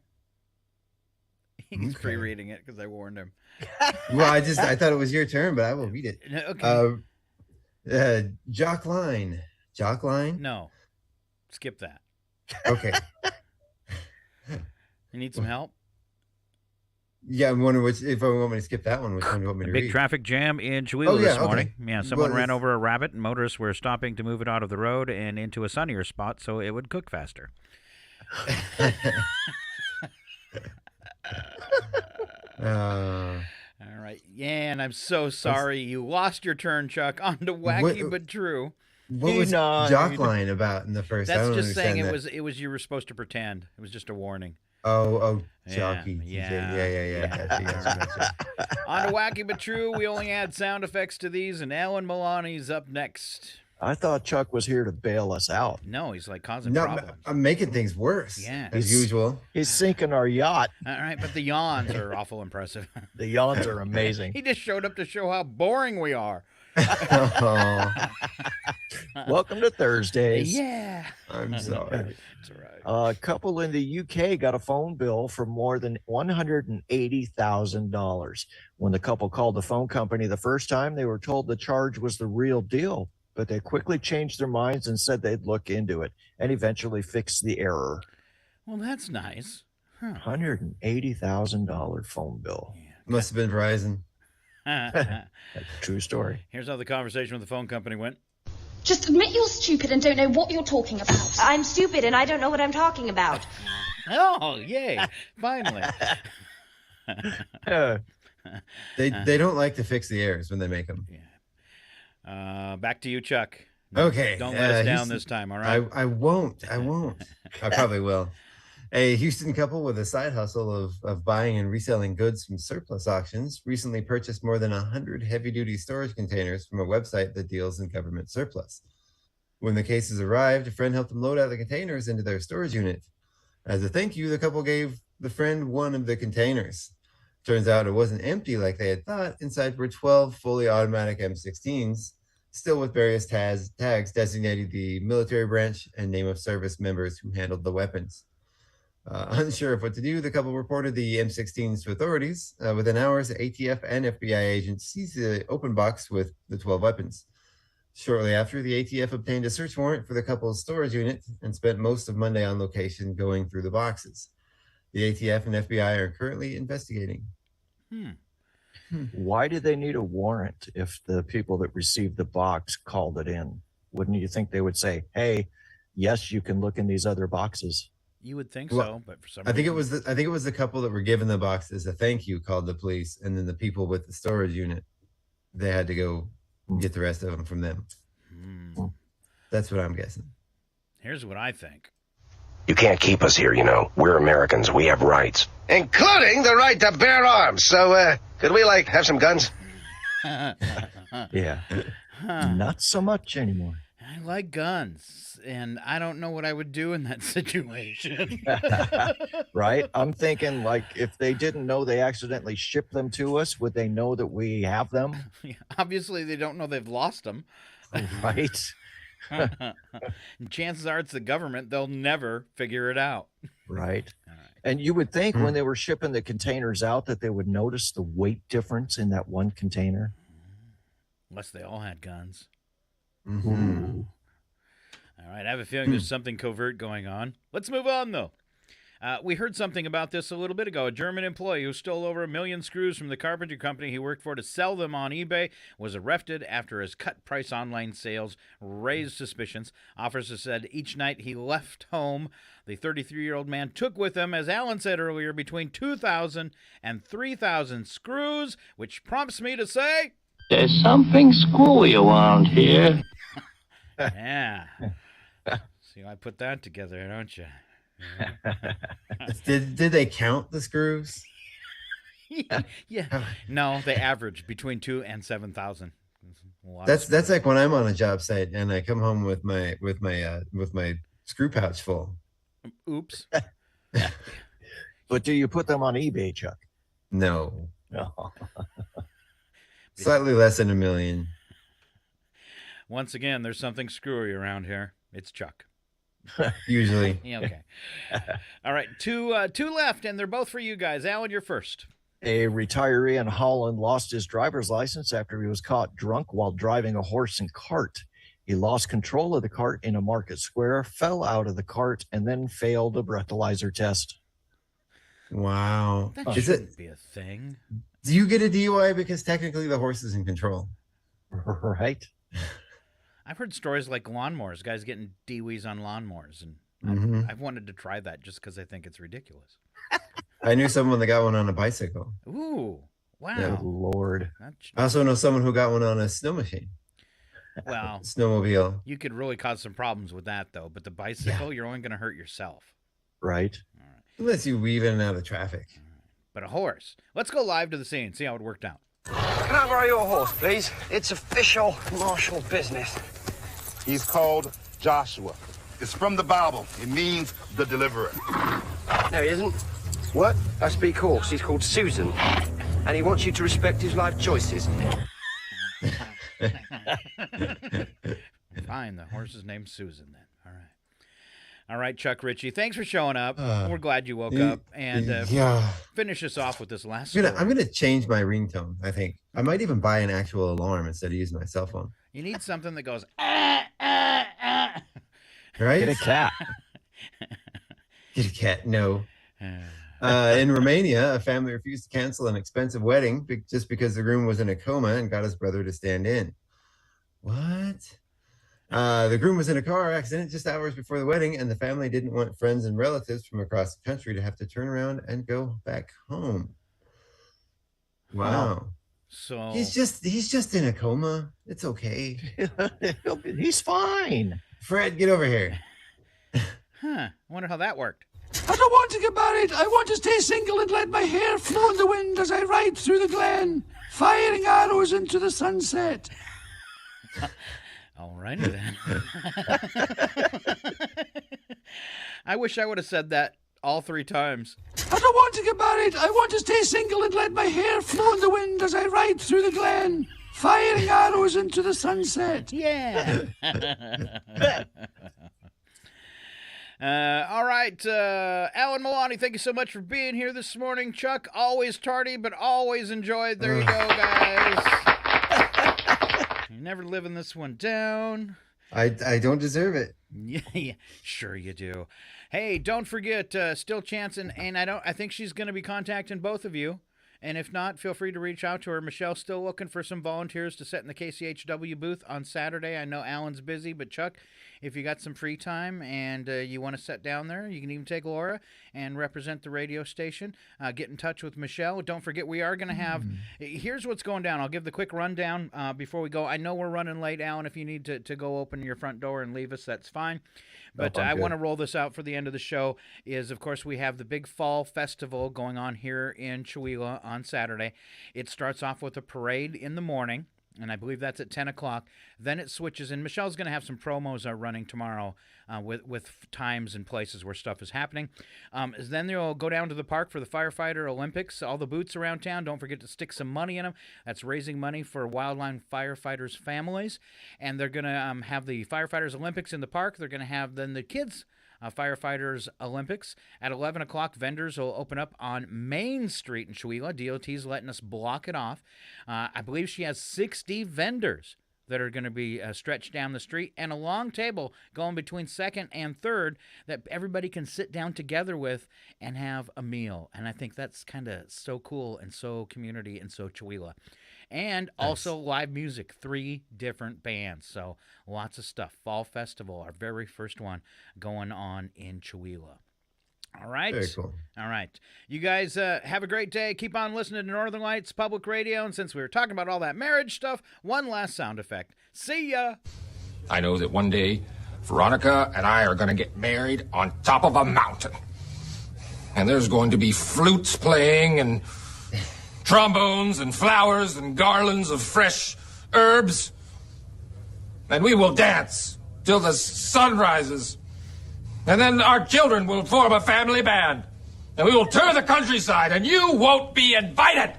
He's pre-reading it because I warned him. Well, I thought it was your turn, but I will read it. Okay. Jock line. Jock line? No. Skip that. Okay. You need some help? Yeah, I'm wondering if I want me to skip that one, which one do you want me to read? Big traffic jam in Chihuahua this morning. Okay. Yeah, someone ran over a rabbit, and motorists were stopping to move it out of the road and into a sunnier spot so it would cook faster. All right. Yeah, and I'm so sorry. You lost your turn, Chuck, on to Wacky But True. What was jock line about in the first? I That's don't just saying understand that. it was you were supposed to pretend. It was just a warning. Oh, Yeah, jockey. Yeah. Gotcha. On to Wacky But True. We only add sound effects to these, and Alan Milani's up next. I thought Chuck was here to bail us out. No, he's like causing No, problems. I'm making things worse. Yeah. As usual. He's sinking our yacht. All right, but the yawns are awful impressive. The yawns are amazing. He just showed up to show how boring we are. Welcome to Thursdays. Yeah. I'm sorry. It's all right. A couple in the UK got a phone bill for more than $180,000. When the couple called the phone company the first time, they were told the charge was the real deal, but they quickly changed their minds and said they'd look into it and eventually fix the error. Well, that's nice. Huh. $180,000 phone bill. Yeah. Must have been Verizon. That's a true story. Here's how the conversation with the phone company went. Just admit you're stupid and don't know what you're talking about. I'm stupid and I don't know what I'm talking about. Oh, yay. Finally. They don't like to fix the errors when they make them. Yeah. Back to you, Chuck. Okay. Don't let us down this time, all right? I won't. I probably will. A Houston couple with a side hustle of buying and reselling goods from surplus auctions recently purchased more than 100 heavy-duty storage containers from a website that deals in government surplus. When the cases arrived, a friend helped them load out the containers into their storage unit. As a thank you, the couple gave the friend one of the containers. Turns out it wasn't empty like they had thought. Inside were 12 fully automatic M16s, still with various tags designating the military branch and name of service members who handled the weapons. Unsure of what to do, the couple reported the M16s to authorities. Within hours, the ATF and FBI agents seized the open box with the 12 weapons. Shortly after, the ATF obtained a search warrant for the couple's storage unit and spent most of Monday on location going through the boxes. The ATF and FBI are currently investigating. Why do they need a warrant if the people that received the box called it in? Wouldn't you think they would say, hey, yes, you can look in these other boxes? You would think so, but for some I think reason... it was the couple that were given the box as a thank you called the police, and then the people with the storage unit, they had to go get the rest of them from them. That's what I'm guessing. Here's what I think. You can't keep us here, you know. We're Americans. We have rights. Including the right to bear arms. So, could we, have some guns? Yeah. Not so much anymore. I like guns, and I don't know what I would do in that situation. Right? I'm thinking, if they didn't know they accidentally shipped them to us, would they know that we have them? Yeah, obviously, they don't know they've lost them. Right? And chances are it's the government. They'll never figure it out. Right. And you would think when they were shipping the containers out that they would notice the weight difference in that one container. Unless they all had guns. Mm-hmm. All right, I have a feeling there's something covert going on. Let's move on, though. We heard something about this a little bit ago. A German employee who stole over 1 million screws from the carpentry company he worked for to sell them on eBay was arrested after his cut-price online sales raised suspicions. Officers said each night he left home, the 33-year-old man took with him, as Alan said earlier, between 2,000 and 3,000 screws, which prompts me to say... There's something screwy around here. Yeah. See, I put that together, don't you? Did they count the screws? Yeah. No, they average between 2,000 and 7,000. That's like when I'm on a job site and I come home with my screw pouch full. Oops. But do you put them on eBay, Chuck? No. No. Slightly less than 1 million. Once again, there's something screwy around here. It's Chuck. Usually. Yeah, okay. All right, two left, and they're both for you guys. Alan, you're first. A retiree in Holland lost his driver's license after he was caught drunk while driving a horse and cart. He lost control of the cart in a market square, fell out of the cart, and then failed a breathalyzer test. Wow. That shouldn't be a thing. Do you get a DUI because technically the horse is in control? Right. I've heard stories like lawnmowers, guys getting DWIs on lawnmowers, and I've wanted to try that just because I think it's ridiculous. I knew someone that got one on a bicycle. Ooh, wow. Yeah. Lord. I also know someone who got one on a snow machine. Well, snowmobile. You could really cause some problems with that, though. But the bicycle, you're only going to hurt yourself. Right. Unless you weave in and out of traffic. But a horse. Let's go live to the scene, see how it worked out. Can I borrow your horse, please? It's official martial business. He's called Joshua. It's from the Bible. It means the deliverer. No, he isn't. What? I speak horse. He's called Susan. And he wants you to respect his life choices. Fine, the horse's name's Susan then. All right, Chuck Ritchie, thanks for showing up. We're glad you woke up. And finish us off with this last story. I'm gonna change my ringtone, I think. I might even buy an actual alarm instead of using my cell phone. You need something that goes, Right? Get a cat. Get a cat, no. In Romania, a family refused to cancel an expensive wedding just because the groom was in a coma and got his brother to stand in. What? The groom was in a car accident just hours before the wedding, and the family didn't want friends and relatives from across the country to have to turn around and go back home. Wow. So he's just in a coma. It's okay. He's fine. Fred, get over here. I wonder how that worked. I don't want to get married. I want to stay single and let my hair flow in the wind as I ride through the glen, firing arrows into the sunset. All righty then. I wish I would have said that all 3 times. I don't want to get married. I want to stay single and let my hair flow in the wind as I ride through the glen, firing arrows into the sunset. Yeah. All right, Alan Milani, thank you so much for being here this morning. Chuck, always tardy, but always enjoyed. There you go, guys. You're never living this one down. I don't deserve it. Yeah, sure you do. Hey, don't forget, still chancing, and I think she's going to be contacting both of you. And if not, feel free to reach out to her. Michelle's still looking for some volunteers to sit in the KCHW booth on Saturday. I know Alan's busy, but Chuck, if you got some free time and you want to sit down there, you can even take Laura and represent the radio station. Get in touch with Michelle. Don't forget, we are going to have, here's what's going down. I'll give the quick rundown before we go. I know we're running late, Alan. If you need to go open your front door and leave us, that's fine. But I want to roll this out for the end of the show is, of course, we have the big fall festival going on here in Chewelah on Saturday. It starts off with a parade in the morning, and I believe that's at 10 o'clock. Then it switches, and Michelle's going to have some promos running tomorrow with times and places where stuff is happening. Then they'll go down to the park for the Firefighter Olympics. All the booths around town, don't forget to stick some money in them. That's raising money for wildland firefighters' families. And they're going to have the Firefighters Olympics in the park. They're going to have then the kids' Firefighters Olympics. At 11 o'clock, vendors will open up on Main Street in Chewelah. DOT's letting us block it off. I believe she has 60 vendors that are going to be stretched down the street, and a long table going between second and third that everybody can sit down together with and have a meal. And I think that's kind of so cool and so community and so Chewelah. And also live music, 3 different bands. So lots of stuff. Fall Festival, our very first one going on in Chewelah. All right. Very cool. All right. You guys have a great day. Keep on listening to Northern Lights Public Radio. And since we were talking about all that marriage stuff, one last sound effect. See ya. I know that one day Veronica and I are going to get married on top of a mountain. And there's going to be flutes playing and trombones and flowers and garlands of fresh herbs. And we will dance till the sun rises. And then our children will form a family band. And we will tour the countryside, and you won't be invited.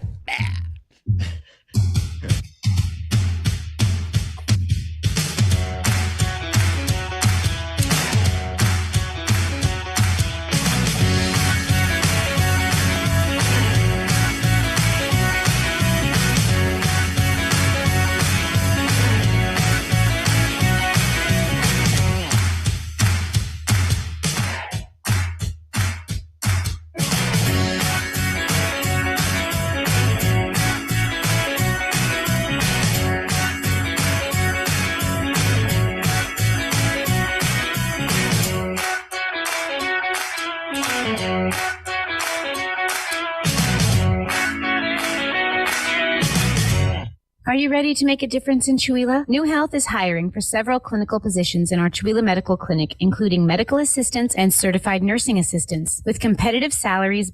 Are you ready to make a difference in Chewelah? New Health is hiring for several clinical positions in our Chewelah Medical Clinic, including medical assistants and certified nursing assistants, with competitive salaries